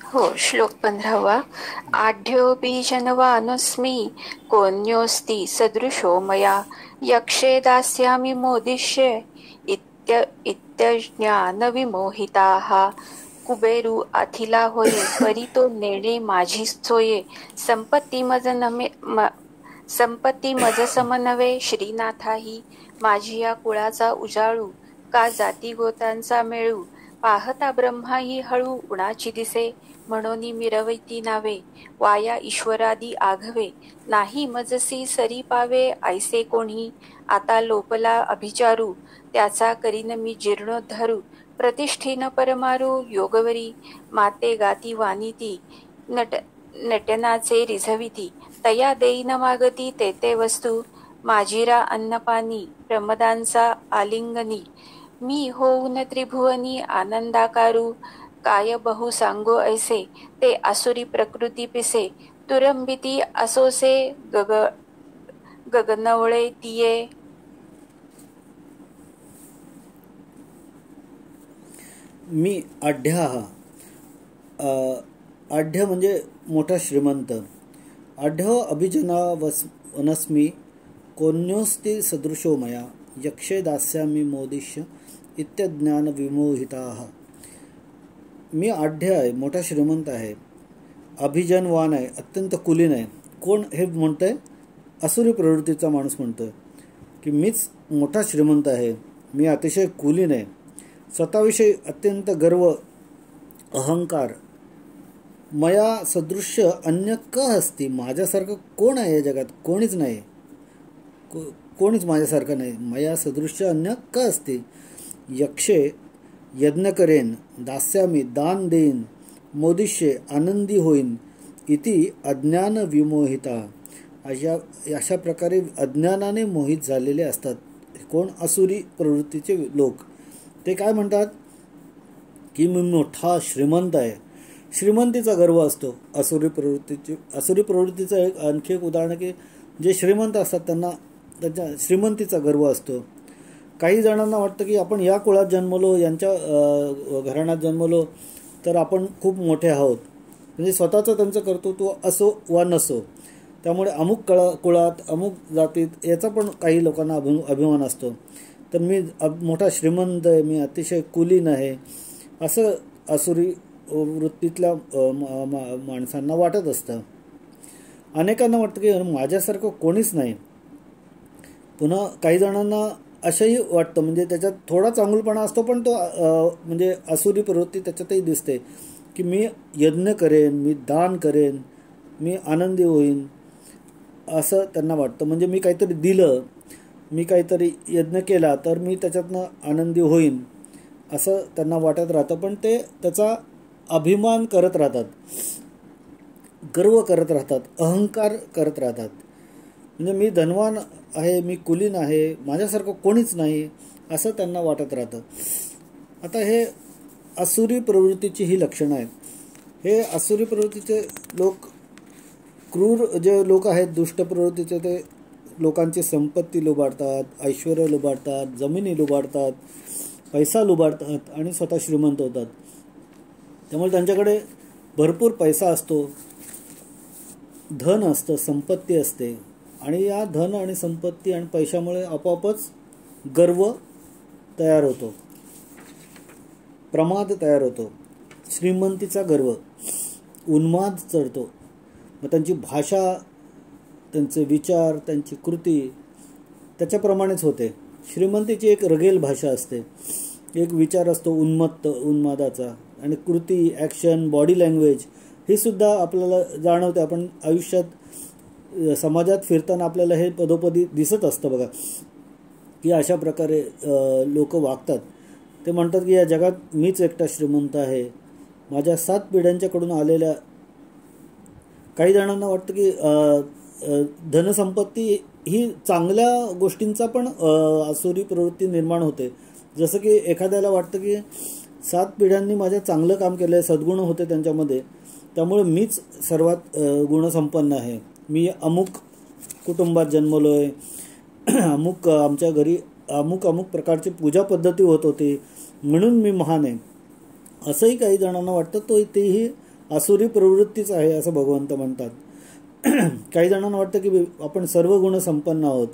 हो, श्लोक 15. आढ्योऽपि जनवानोऽस्मि कोऽन्योऽस्ति सदृशो मया यक्षे दास्यामि मोदिष्ये इत्यज्ञानविमोहिताः. कुबेरू आथिला होये परी तो नेणे माझी सोये. संपत्ती मज समनवे श्रीनाथाही. माझी या कुळाचा उजाळू का जाती गोतांचा मेळू. पाहता ब्रह्माही हळू उणाची दिसे म्हणून मिरवती नावे. वाया ईश्वरादी आघवे नाही मजसी सरी पावे. ऐसे कोणी आता लोपला अभिचारू त्याचा करीन मी जीर्णोद्धारू. प्रतिष्ठेन परमारू योगवरी माते गाती वानिती. नटनाचे रिझविती तया देईन मागती तेते वस्तू. माझीरा अन्नपानी प्रमदांचा आलिंगनी. मी होऊन त्रिभुवनी आनंदाकारू. काय बहु सांगो ऐसे ते आसुरी प्रकृती पिसे. तुरंबिती असोसे गगनवळे तिये. मी आढ्य आढ्य म्हणजे मोठा श्रीमंत. आढ्य अभिजनावनस्मी कोन्योस्ति सदृशो मया यक्षे दास्यामि मोदिष्य इत्यज्ञान विमोहिताः. मी आढ्य आहे, मोठा श्रीमंत आहे, अभिजनवान आहे, अत्यंत कुलीन आहे. कोण हे म्हणतंय? आसुरी प्रवृत्तीचा माणूस म्हणतोय की मीच मोठा श्रीमंत आहे, मी अतिशय कुलीन आहे, स्वतःविषयी अत्यंत गर्व अहंकार. मया सदृश्य अन्य क अस्ति. माझ्यासारखं कोण आहे या जगात? कोणीच नाही, कोणीच माझ्यासारखं नाही. मया सदृश्य अन्य क अस्ति. यक्षे यज्ञ करेन, दास्यामी दान देईन, मोदिष्ये आनंदी होईन, इति अज्ञान विमोहिता. अशा प्रकारे अज्ञानाने मोहित झालेले असतात. कोण? आसुरी प्रवृत्तीचे लोक. ते काय म्हणतात की मी मोठा श्रीमंत आहे. श्रीमंतीचा गर्व असतो आसुरी प्रवृत्तीचं एक आणखी एक उदाहरण की जे श्रीमंत असतात त्यांना त्यांच्या श्रीमंतीचा गर्व असतो. काही जणांना वाटतं की आपण या कुळात जन्मलो, यांच्या घराण्यात जन्मलो तर आपण खूप मोठे आहोत. म्हणजे स्वतःचं त्यांचं कर्तृत्व असो वा नसो, त्यामुळे अमुक कुळात अमुक जातीत याचा पण काही लोकांना अभिमान असतो. तर मी मोठा श्रीमंत आहे, मी अतिशय कुलीन आहे, असं आसुरी वृत्तीतल्या माणसांना वाटत असतं. अनेकांना वाटतं की माझ्यासारखं कोणीच नाही. पुन्हा काही जणांना असंही वाटतं, म्हणजे त्याच्यात थोडा चांगुलपणा असतो पण तो म्हणजे आसुरी प्रवृत्ती त्याच्यातही दिसते की मी यज्ञ करेन, मी दान करेन, मी आनंदी होईन, असं त्यांना वाटतं. म्हणजे मी काहीतरी दिलं, मी काहीतरी यज्ञ केला तर मी त्याच्यातनं आनंदी होईन असं त्यांना वाटत राहतं. पण ते त्याचा अभिमान करत राहतात. गर्व करत राहतात, अहंकार करत राहतात. म्हणजे मी धनवान आहे, मी कुलीन आहे, माझ्यासारखं कोणीच नाही असं त्यांना वाटत राहतं. आता हे आसुरी प्रवृत्तीची ही लक्षणं आहेत. हे आसुरी प्रवृत्तीचे लोक, क्रूर जे लोक आहेत दुष्ट प्रवृत्तीचे, ते लोकांची संपत्ती लुबाडतात, ऐश्वर्य लुबाडतात, जमिनी लुबाडतात, पैसा लुबाडतात आणि स्वतः श्रीमंत होतात. त्यामुळे त्यांच्याकडे भरपूर पैसा असतो, धन असतं, संपत्ती असते आणि या धन आणि संपत्ती आणि पैशामुळे आपोआपच गर्व तयार होतो, प्रमाद तयार होतो, श्रीमंतीचा गर्व, उन्माद चढतो. मग त्यांची भाषा, त्यांचे विचार, त्यांची कृती त्याच्याप्रमाणेच होते. श्रीमंतीची एक रगेल भाषा असते, एक विचार असतो उन्मादाचा, आणि कृती, ॲक्शन, बॉडी लँग्वेज ही सुद्धा आपल्याला जाणवते. आपण आयुष्यात समाजात फिरताना आपल्याला हे पदोपदी दिसत असतं बघा, की अशा प्रकारे लोक वागतात. ते म्हणतात की या जगात मीच एकटा श्रीमंत आहे. माझ्या 7 पिढ्यांच्याकडून आलेल्या, काही जणांना वाटतं की धनसंपत्ती ही चांगल्या गोष्टींचा पण आसुरी प्रवृत्ती निर्माण होते. जसं की एखाद्याला वाटतं की 7 पिढ्यांनी माझ्या चांगलं काम केलं आहे, सद्गुण होते त्यांच्यामध्ये, त्यामुळे मीच सर्वात गुणसंपन्न आहे. मी अमुक कुटुंबात जन्मलो आहे, अमुक आमच्या घरी अमुक प्रकारची पूजा पद्धती होत होती म्हणून मी महान आहे, असंही काही जणांना वाटतं. तेही आसुरी प्रवृत्तीच आहे असं भगवंत म्हणतात. काही जणांना वाटतं की आपण सर्व गुण संपन्न आहोत,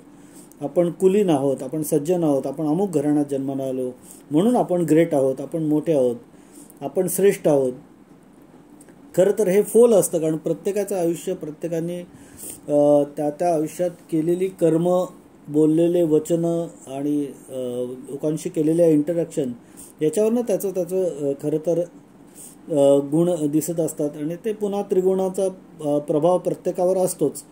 आपण कुलीन आहोत, आपण सज्जन आहोत, आपण अमुक घराण्यात जन्माला आलो म्हणून आपण ग्रेट आहोत, आपण मोठे आहोत, आपण श्रेष्ठ आहोत. खरं तर हे फोल असतं, कारण प्रत्येकाचं आयुष्य, प्रत्येकाने त्या आयुष्यात केलेली कर्म, बोललेले वचनं आणि लोकांशी केलेल्या इंटरॅक्शन याच्यावरनं त्याचं खरं तर गुण दिसत असतात. आणि ते पुन्हा त्रिगुणाचा प्रभाव प्रत्येकावर असतोच.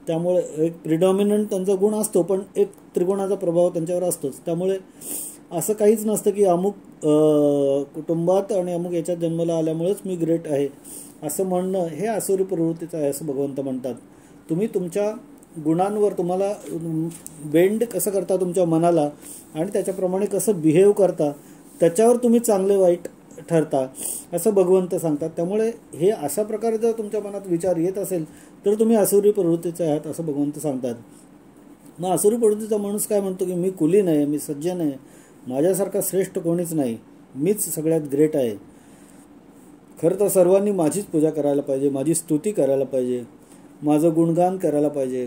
त्यामुळे एक प्रिडॉमिनंट त्यांचा गुण असतो, पण एक त्रिगुणाचा प्रभाव त्यांच्यावर असतोच. त्यामुळे असं काहीच नसतं की अमुक कुटुंबात आणि अमुक याच्यात जन्माला आल्यामुळेच मी ग्रेट आहे असं म्हणणं हे आसुरी प्रवृत्तीचं आहे असं भगवंत म्हणतात. तुम्ही तुमच्या गुणांवर, तुम्हाला बेंड कसं करता तुमच्या मनाला आणि त्याच्याप्रमाणे कसं बिहेव करता, त्याच्यावर तुम्ही चांगले वाईट ठरता असं भगवंत सांगतात. त्यामुळे हे अशा प्रकारे जर तुमच्या मनात विचार येत असेल तर तुम्ही आसुरी प्रवृत्तीचे आहात असं भगवंत सांगतात. मग आसुरी प्रवृत्तीचा माणूस काय म्हणतो की मी कुलीन आहे, मी सज्जन आहे, माझ्यासारखा श्रेष्ठ कोणीच नाही, मीच सगळ्यात ग्रेट आहे. खरं तर सर्वांनी माझीच पूजा करायला पाहिजे, माझी स्तुती करायला पाहिजे, माझं गुणगान करायला पाहिजे.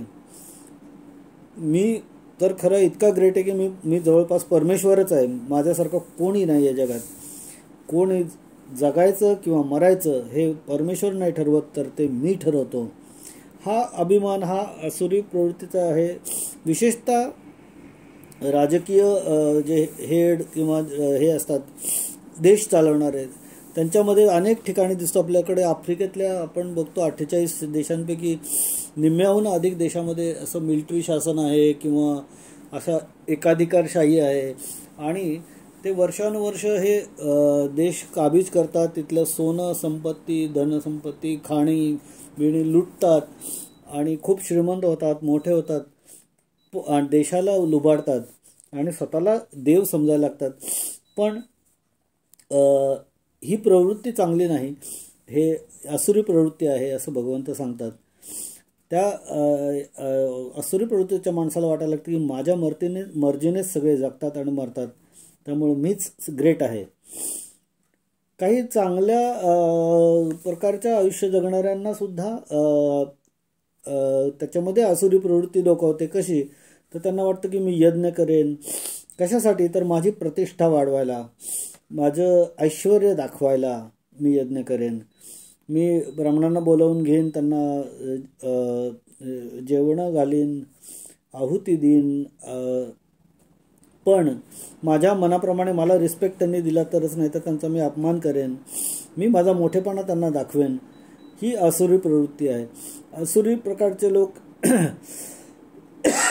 मी तर खरं इतका ग्रेट आहे की मी जवळपास परमेश्वरच आहे, माझ्यासारखं कोणी नाही या जगात. कोणी जगायचं किंवा मरायचं हे परमेश्वर नाही ठरवत, तर ते मी ठरवतो. हा अभिमान हा आसुरी प्रवृत्तीचा आहे. विशेषतः राजकीय जे हेड किंवा हे असतात, देश चालवणारे, त्यांच्यामध्ये अनेक ठिकाणी दिसतो. आपल्याकडे आफ्रिकेतल्या आपण बघतो 48 देशांपैकी निम्म्याहून अधिक देशामध्ये असं मिलिटरी शासन आहे किंवा असा एकाधिकारशाही आहे आणि ते वर्षानुवर्ष हे देश काबीज करतात. तिथलं सोनं, संपत्ती, धनसंपत्ती, खाणी बिणी लुटतात आणि खूप श्रीमंत होतात, मोठे होतात, देशाला लुबाडतात आणि स्वतःला देव समजायला लागतात. पण ही प्रवृत्ती चांगली नाही, हे आसुरी प्रवृत्ती आहे असं भगवंत सांगतात. त्या आसुरी प्रवृत्तीच्या माणसाला वाटायला लागतं की माझ्या मर्जीनेच सगळे जगतात आणि मरतात, त्यामुळे मीच ग्रेट आहे. काही चांगल्या प्रकारच्या आयुष्य जगणाऱ्यांना सुद्धा त्याच्यामध्ये आसुरी प्रवृत्ती डोकावते. कशी? तर त्यांना वाटतं की मी यज्ञ करेन. कशासाठी? तर माझी प्रतिष्ठा वाढवायला, माझं ऐश्वर्य दाखवायला मी यज्ञ करेन. मी ब्राह्मणांना बोलावून घेईन, त्यांना जेवणं घालीन, आहुती देईन, पण माझ्या मनाप्रमाणे मला रिस्पेक्ट त्यांनी दिला तरच, नाही तर त्यांचा मी अपमान करेन, मी माझा मोठेपणा त्यांना दाखवेन. ही आसुरी प्रवृत्ती आहे. आसुरी प्रकारचे लोक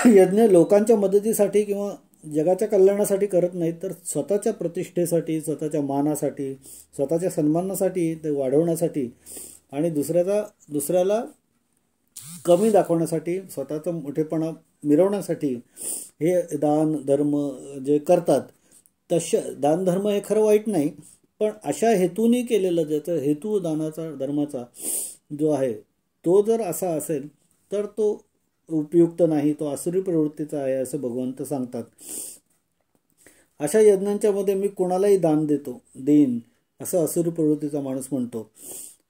यज्ञ लोकांच्या मदतीसाठी किंवा जगाच्या कल्याणासाठी करत नाहीत, तर स्वतःच्या प्रतिष्ठेसाठी, स्वतःच्या मानासाठी, स्वतःच्या सन्मानासाठी, ते वाढवण्यासाठी आणि दुसऱ्याला कमी दाखवण्यासाठी, स्वतःचा मोठेपणा मिरवण्यासाठी हे दान धर्म जे करतात, दान धर्म हे खरं वाईट नाही, पण अशा हेतूने केलेलं, ज्याचा हेतू दानाचा धर्माचा जो आहे तो जर असा असेल तर तो उपयुक्त नाही, तो आसुरी प्रवृत्तीचा आहे असं भगवंत सांगतात. अशा यज्ञांच्या मध्ये मी कोणालाही दान देईन असं आसुरी प्रवृत्तीचा माणूस म्हणतो.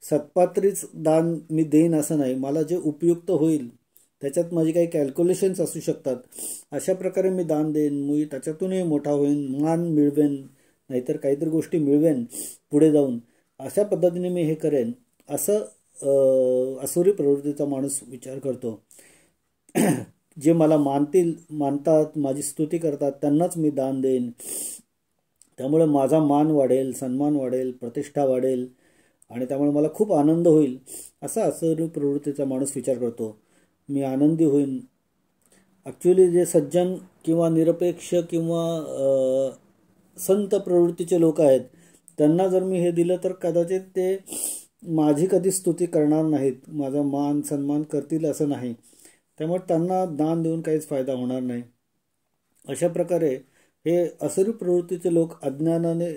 सत्पात्रीच दान मी देईन असं नाही, मला जे उपयुक्त होईल, त्याच्यात माझी काही कॅल्क्युलेशन्स असू शकतात, अशा प्रकारे मी दान देईन. मी त्याच्यातूनही मोठा होईन, मान मिळवेन, नाहीतर काहीतरी गोष्टी मिळवेन पुढे जाऊन, अशा पद्धतीने मी हे करेन असं आसुरी प्रवृत्तीचा माणूस विचार करतो. जे मला मानतात, माझी स्तुती करतात, त्यांनाच मी दान देईन, त्यामुळे माझा मान वाढेल, सन्मान वाढेल, प्रतिष्ठा वाढेल आणि त्यामुळे मला खूप आनंद होईल असा आसुरी प्रवृत्तीचा माणूस विचार करतो. मी आनंदी होईन. ॲक्च्युली जे सज्जन किंवा निरपेक्ष किंवा संत प्रवृत्तीचे लोक आहेत, त्यांना जर मी हे दिलं तर कदाचित ते माझी कधी स्तुती करणार नाहीत, माझा मान सन्मान करतील असं नाही, त्यामुळे त्यांना दान देऊन काहीच फायदा होणार नाही. अशा प्रकारे हे आसुरी प्रवृत्तीचे लोक अज्ञानाने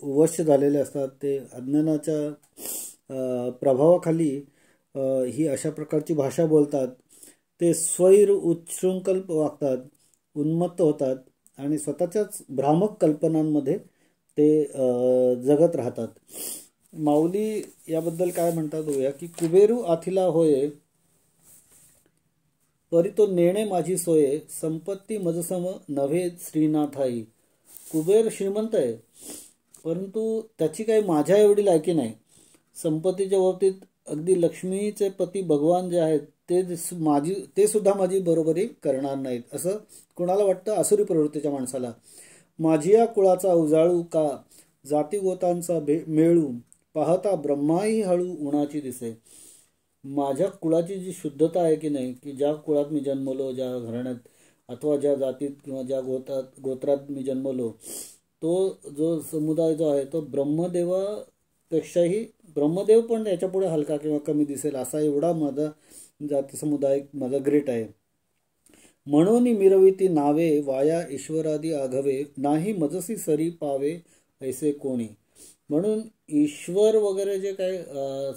वश झालेले असतात. ते अज्ञानाच्या प्रभावाखाली ही अशा प्रकारची भाषा बोलतात. ते स्वैर उच्छृंखल वागतात, उन्मत्त होतात आणि स्वतःच्याच भ्रामक कल्पनांमध्ये ते जगत राहतात. माऊली याबद्दल काय म्हणतात बघूया की कुबेरू आथिला होये, परी तो नेणे माझी सोये, संपत्ती मजसम नव्हे श्रीनाथाई. कुबेर श्रीमंत आहे, परंतु त्याची काही माझ्या एवढी लायकी नाही. संपत्तीच्या बाबतीत अगदी लक्ष्मीचे पती भगवान जे आहेत ते सुद्धा माझी बरोबरी करणार नाहीत असं कोणाला वाटतं आसुरी प्रवृत्तीच्या माणसाला. माझी या कुळाचा उजाळू का, जाती गोतांचा मेळू, पाहता ब्रह्माही हळू उन्हाची दिसे. माझ्या कुळाची जी शुद्धता आहे की नाही, की ज्या कुळात मी जन्मलो, ज्या घराण्यात अथवा ज्या जातीत किंवा ज्या गोत्रात मी जन्मलो, तो जो समुदाय जो आहे तो ब्रह्मदेवापेक्षाही, ब्रह्मदेव पण याच्यापुढे हलका किंवा कमी दिसेल असा एवढा माझा जाती समुदाय माझा ग्रेट आहे. म्हणून मिरविती नावे, वाया ईश्वरादी आघवे, नाही मजसी सरी पावे ऐसे कोणी. म्हणून ईश्वर वगैरे जे काही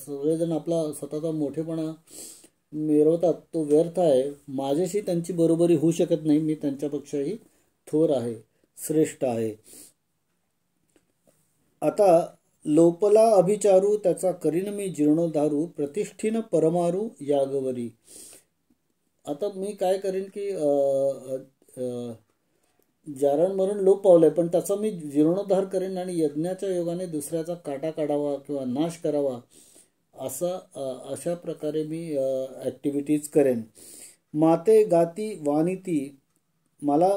सगळेजण आपला स्वतःचा मोठेपणा मिरवतात तो व्यर्थ आहे. माझ्याशी त्यांची बरोबरी होऊ शकत नाही. मी त्यांच्यापेक्षाही थोर आहे, श्रेष्ठ आहे. आता लोपला अभिचारू, त्याचा करीन मी जीर्णोद्धारू, प्रतिष्ठीन परमारू यागवरी. आता मी काय करीन की जारण मरण लोप पावलंय, पण त्याचा मी जीर्णोद्धार करेन आणि यज्ञाच्या योगाने दुसऱ्याचा काटा काढावा किंवा नाश करावा अशा प्रकारे मी ॲक्टिव्हिटीज करेन. माते गाती वानिती, मला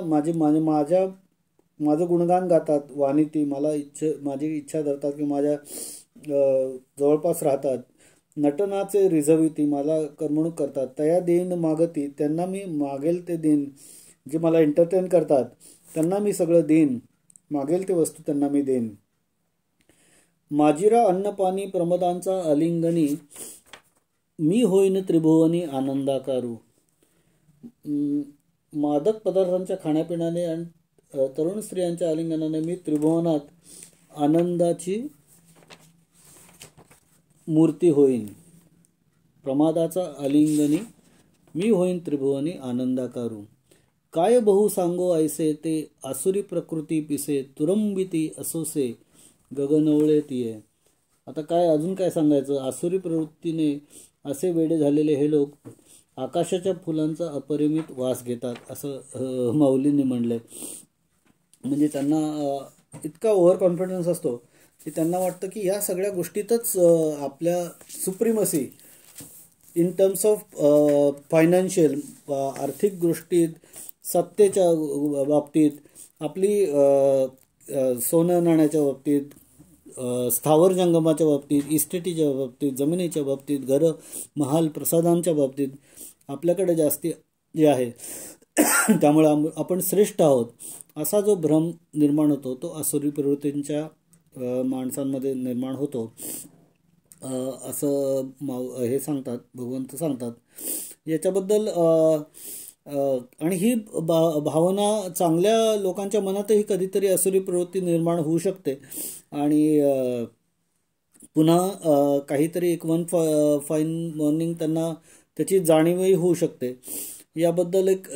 माझं गुणगान गातात. वानिती, माझी इच्छा धरतात की माझ्या जवळपास राहतात. नटनाचे रिझविती, मला करमणूक करतात. तया देईन मागती, त्यांना मी मागेल ते देईन. जे मला एंटरटेन करतात त्यांना मी सगळं देईन, मागेल ते वस्तू त्यांना मी देईन. माझिरा अन्नपाणी प्रमदांचा अलिंगनी, मी होईन त्रिभुवनी आनंदाकारू. मादक पदार्थांच्या खाण्यापिण्याने आणि तरुण स्त्रियांच्या आलिंगनाने मी त्रिभुवनात आनंदाची मूर्ती होईन. प्रमादाचा आलिंगनी मी होईन त्रिभुवनी आनंदाकारू. काय बहु सांगो ऐसे, ते आसुरी प्रकृती पिसे, तुरंबिती असोसे गगनवळे तिये. आता अजून काय सांगायचं. आसुरी प्रवृत्तीने असे वेडे झालेले हे लोक आकाशाच्या फुलांचा अपरिमित वास घेतात असं माऊलींनी म्हणलंय. म्हणजे त्यांना इतका ओव्हर कॉन्फिडन्स असतो की त्यांना वाटतं की या सगळ्या गोष्टीतच आपल्या सुप्रिमसी इन टर्म्स ऑफ फायनान्शियल, आर्थिक गोष्टीत, सत्तेच्या बाबतीत, आपली सोनं नाण्याच्या बाबतीत, स्थावर जंगमाच्या बाबतीत, इस्टेटीच्या बाबतीत, जमिनीच्या बाबतीत, घरं महाल प्रसादांच्या बाबतीत आपल्याकडे जास्ती जे आहे त्यामुळे आपण श्रेष्ठ आहोत असा जो भ्रम निर्माण होतो तो आसुरी प्रवृत्तींच्या माणसांमध्ये निर्माण होतो. असं हे सांगतात, भगवंत सांगतात. याच्याबद्दल आणि ही भावना चांगल्या लोकांच्या मनातही कधीतरी असुरी प्रवृत्ती निर्माण होऊ शकते आणि पुन्हा काहीतरी एक वन फाईन मॉर्निंग त्यांना त्याची जाणीवही होऊ शकते. याबद्दल एक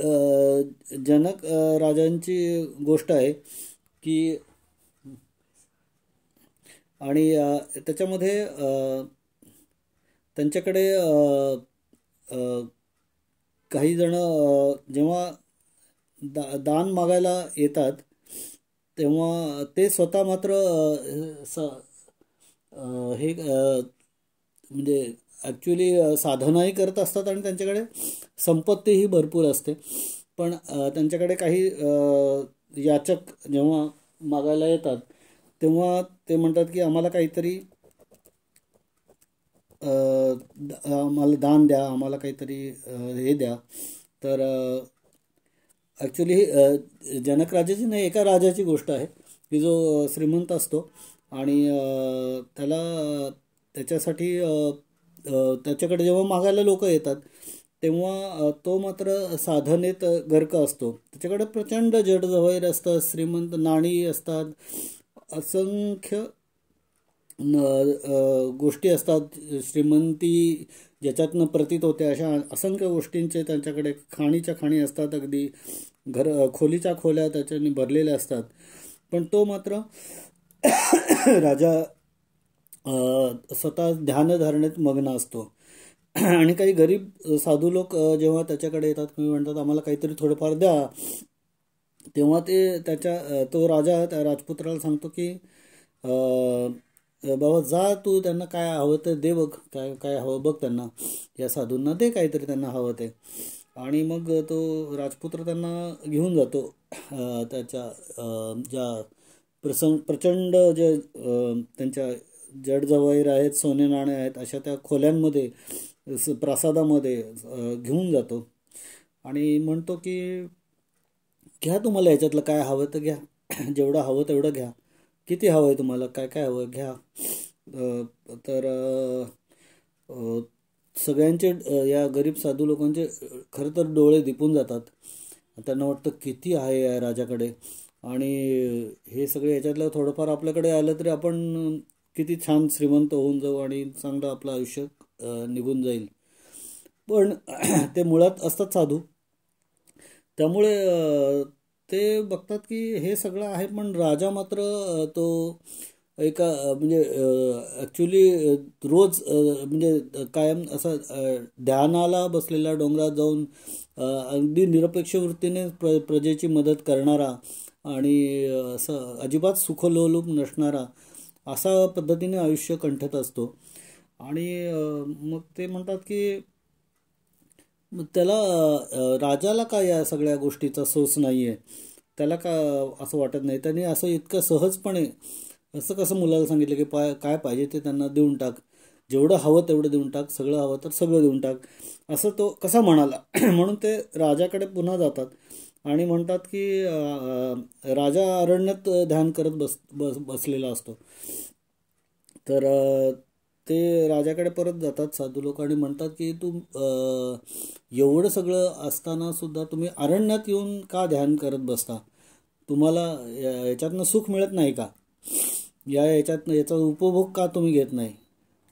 जनक राजांची गोष्ट आहे की आणि त्याच्यामध्ये त्यांच्याकडे काही जण जेव्हा दान मागायला येतात तेव्हा ते स्वतः मात्र हे म्हणजे ॲक्च्युली साधनाही करत असतात आणि त्यांच्याकडे संपत्तीही भरपूर असते. पण त्यांच्याकडे काही याचक जेव्हा मागायला येतात तेव्हा ते म्हणतात की आम्हाला काहीतरी आम्हाला दान द्या, आम्हाला काहीतरी हे द्या. तर ॲक्च्युली जनक राजाची नाही, एका राजाची गोष्ट आहे की जो श्रीमंत असतो आणि त्याला त्याच्यासाठी त्याच्याकडे जेव्हा मागायला लोक येतात तेव्हा तो मात्र साधनेत गर्क असतो. त्याच्याकडे प्रचंड जडजवाहीर असतात, श्रीमंत नाणी असतात, असंख्य गोष्टी असतात, श्रीमंती ज्याच्यातनं प्रतीत होते अशा असंख्य गोष्टींचे त्यांच्याकडे खाणीच्या खाणी असतात, अगदी खोलीच्या खोल्या त्याच्याने भरलेल्या असतात. पण तो मात्र राजा स्वतः ध्यानधारणेत मग्न असतो. आणि काही गरीब साधू लोक जेव्हा त्याच्याकडे येतात किंवा म्हणतात आम्हाला काहीतरी थोडंफार द्या, तेव्हा तो राजा त्या राजपुत्राला सांगतो की बाबा जा तू, त्यांना काय हवं ते दे बघ, काय काय हवं बघ त्यांना, या साधूंना दे काहीतरी त्यांना हवं ते. आणि मग तो राजपुत्र त्यांना घेऊन जातो त्याच्या ज्या प्रचंड जे त्यांच्या जडजवाहीर आहेत, सोने नाणे आहेत, अशा त्या खोल्यांमध्ये प्रासादामध्ये घेऊन जातो आणि म्हणतो की घ्या तुम्हाला याच्यातलं काय हवं तर घ्या, जेवढं हवं तेवढं घ्या, किती हवं आहे तुम्हाला, काय काय हवं घ्या. तर सगळ्यांचे या गरीब साधू लोकांचे खरं तर डोळे दिपून जातात. त्यांना वाटतं किती आहे या राजाकडे आणि हे सगळे याच्यातलं थोडंफार आपल्याकडे आलं तरी आपण किती छान श्रीमंत होऊन जाऊ आणि चांगलं आपलं आयुष्य निघून जाईल. पण ते मुळात असतात साधू, त्यामुळे ते बघतात की हे सगळं आहे. पण राजा मात्र तो एका म्हणजे ॲक्च्युली रोज म्हणजे कायम असा ध्यानाला बसलेला, डोंगरात जाऊन अगदी निरपेक्ष वृत्तीने प्रजेची मदत करणारा आणि असं अजिबात सुखलोलूप नसणारा, असा पद्धतीने आयुष्य कंठत असतो. आणि मग ते म्हणतात की त्याला राजाला का या सगळ्या गोष्टीचा सोस नाही आहे, त्याला का असं वाटत नाही, त्याने असं इतकं सहजपणे असं कसं मुलाला सांगितलं की काय पाहिजे ते त्यांना देऊन टाक, जेवढं हवं तेवढं देऊन टाक, सगळं हवं तर सगळं देऊन टाक, असं तो कसा म्हणाला. म्हणून ते राजाकडे पुन्हा जातात आणि म्हणतात की राजा अरण्यात ध्यान करत बसलेला असतो. तर ते राजाकडे परत जातात साधू लोक आणि म्हणतात की तू एवढं सगळं असताना सुद्धा तुम्ही अरण्यात येऊन का ध्यान करत बसता, तुम्हाला याच्यातनं सुख मिळत नाही का, याच्यातनं याचा उपभोग का तुम्ही घेत नाही,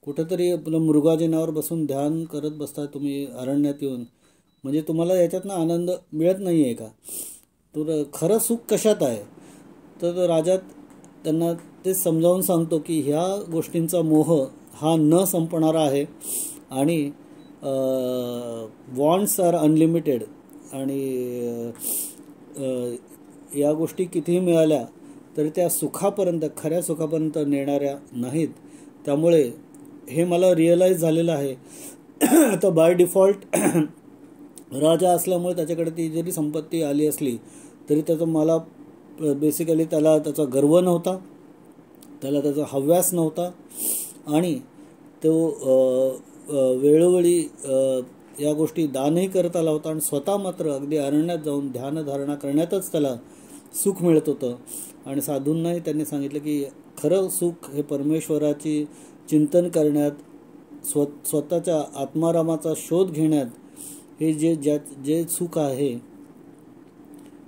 कुठंतरी आपलं मृगाजिनावर बसून ध्यान करत बसता तुम्ही अरण्यात येऊन, म्हणजे तुम्हाला याच्यातनं आनंद मिळत नाही आहे का, तर खरं सुख कशात आहे. तर राजा त्यांना ते समजावून सांगतो की ह्या गोष्टींचा मोह हा न संपणारा आहे आणि वॉन्ट्स आर अनलिमिटेड आणि या गोष्टी कितीही मिळाल्या तरी त्या सुखापर्यंत, खऱ्या सुखापर्यंत नेणाऱ्या नाहीत. त्यामुळे हे मला रिअलाईज झालेलं आहे. तर बाय डिफॉल्ट राजा असल्यामुळे त्याच्याकडे ती जरी संपत्ती आली असली तरी त्याचं मला बेसिकली त्याला त्याचा गर्व नव्हता, त्याला त्याचा हव्यास नव्हता आणि तो वेळोवेळी या गोष्टी दानही करत आला होता आणि स्वतः मात्र अगदी अरण्यात जाऊन ध्यानधारणा करण्यातच त्याला सुख मिळत होतं. आणि साधूंनाही त्यांनी सांगितलं की खरं सुख हे परमेश्वराची चिंतन करण्यात, स्वतःच्या आत्मारामाचा शोध घेण्यात हे जे सुख आहे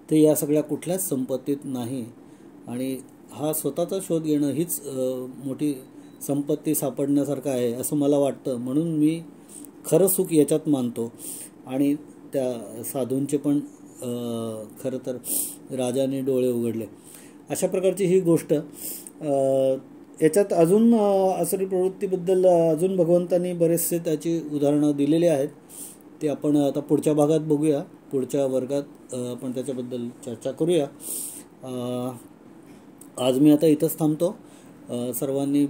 ते या सगळ्या कुठल्याच संपत्तीत नाही. आणि हा स्वतःचा शोध घेणं हीच मोठी संपत्ती सापडण्यासारखं आहे असं मला वाटतं. म्हणून मी खरं सुख याच्यात मानतो. आणि त्या साधूंचे पण खरं तर राजाने डोळे उघडले. अशा प्रकारची ही गोष्ट. याच्यात अजून आसुरी प्रवृत्तीबद्दल अजून भगवंतांनी बरेचसे त्याची उदाहरणं दिलेली आहेत. ते आपण आता पुढच्या भागात बघूया. पुढच्या वर्गात आपण त्याच्याबद्दल चर्चा करूया. आज मी आता इथंच थांबतो. सर्वांनी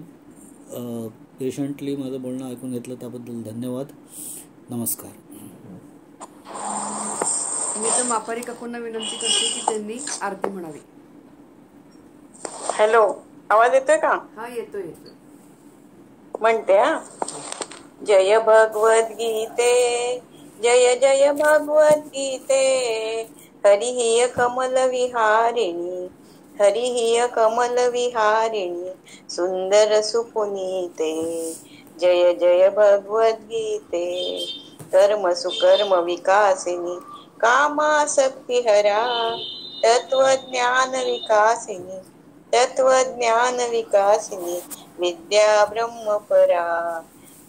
पेशंटली माझं बोलणं ऐकून घेतलं त्याबद्दल धन्यवाद. नमस्कार. मी तर मापारी काकूंना विनंती करते की त्यांनी आरती म्हणावी. हॅलो, आवाज येतोय का? हा, येतोय येतोय. म्हणते हा. जय भगवद्गीते, जय जय भगवद्गीते, हरिः कमल विहारिणी, हरिः कमल विहारिणी, सुंदर सुपुनीते. जय जय भगवद्गीते, कर्म सुकर्म विकासिनी, कामासक्ती हरा, तत्वज्ञान विकासिनी, तत्वज्ञान विकासिनी, विद्या ब्रह्मपरा.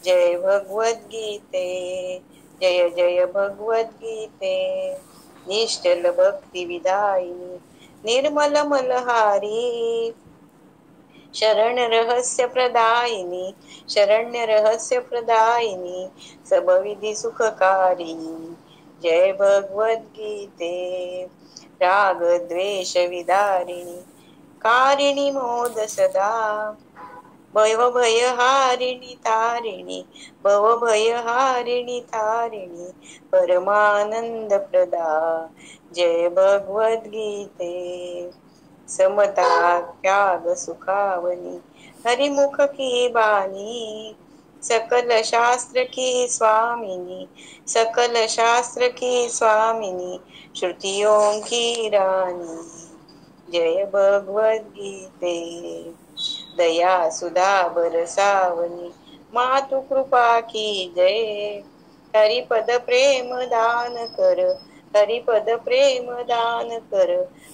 जय भगवद्गीते, जय जय भगवद्गीते, निश्चल भक्ती विदायिनी, निर्मल मलहारी, शरण रहस्य प्रदायिनी, शरण्य रहस्य प्रदायिनी, सबविधि सुखकारी. जय भगवद्गीते, राग द्वेष विदारिणी, कारिणी मोद सदा, भव भय हारिणी तारिणी, भव भय हारिणी तारिणी, परमानंद प्रदा. जय भगवद्गीते, समता त्याग सुखावनी, हरिमुख की बानी, सकल शास्त्र की स्वामिनी, सकल शास्त्र की स्वामिनी, श्रुतियों की रानी. जय भगवद्गीते, दया सुधा बरसावनी, मातु कृपा की जय. हरिपद प्रेम दान कर, हरिपद प्रेम दान कर,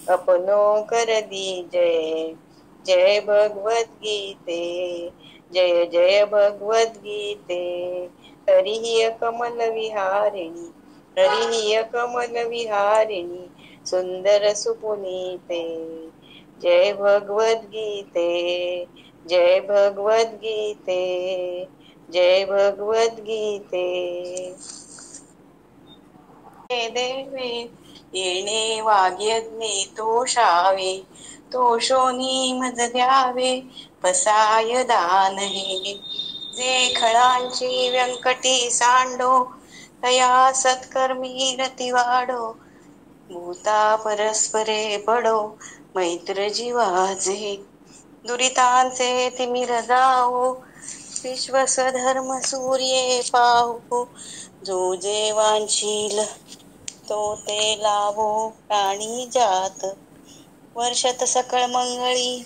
अपनो कर दीजय. जय भगवद्गीते, जय जय भगवद्गीते, हरिः कमल विहारिणी, हरिः कमल विहारिणी, सुंदर सुपुनीते. जय भगवद्गीते, जय भगवद्गीते, जय भगवद्गीते. देवे येणे वाग्यज्ञे तोषावे, तोषोनी मज द्यावे, पसाय दान हे. जे खळांची व्यंकटी सांडो, तया सत्कर्मी रती वाढो, भूता परस्परे पडो, मैत्र जीवाचे. दुरितांचे तिमिर जाओ, विश्वस्वधर्म सूर्ये पाहो, जो जे वांछील तो ते लावो, प्राणी जात वर्षत सकळ मंगळी.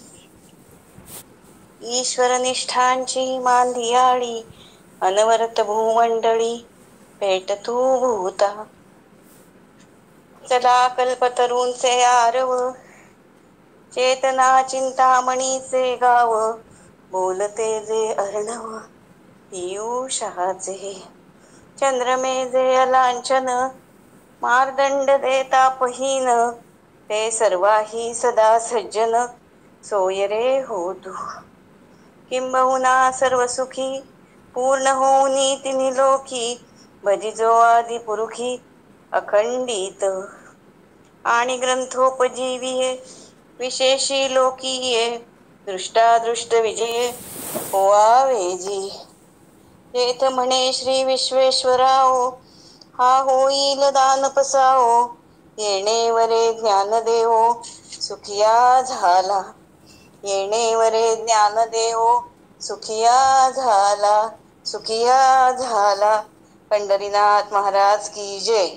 ईश्वर निष्ठांची मांदियाळी, अनवरत भूमंडळी, पेट तू भूता. चला कल्पतरूंचे आरव, चेतना चिंतामणीचे गाव, बोलते जे अर्णव पियुषाचे. चंद्रमे जे अलांछन, मार्दंड देता पहिन, ते सर्वाही सदा सज्जन, सोय रे हो तू. किंबहुना सर्व सुखी, पूर्ण होऊनी तिन्ही लोकी, भजिजो आदि पुरुखी, अखंडित. आणि ग्रंथोपजीविये, विशेषी लोकीये, दृष्टादृष्ट विजये, होवावे जी. येथ म्हणे श्री विश्वेश्वराओ, हा होईल दान पसाओ, येणे वरे ज्ञान देवो, सुखिया झाला. येणे वरे ज्ञान देवो, सुखिया झाला, सुखिया झाला. पंढरीनाथ महाराज की जय.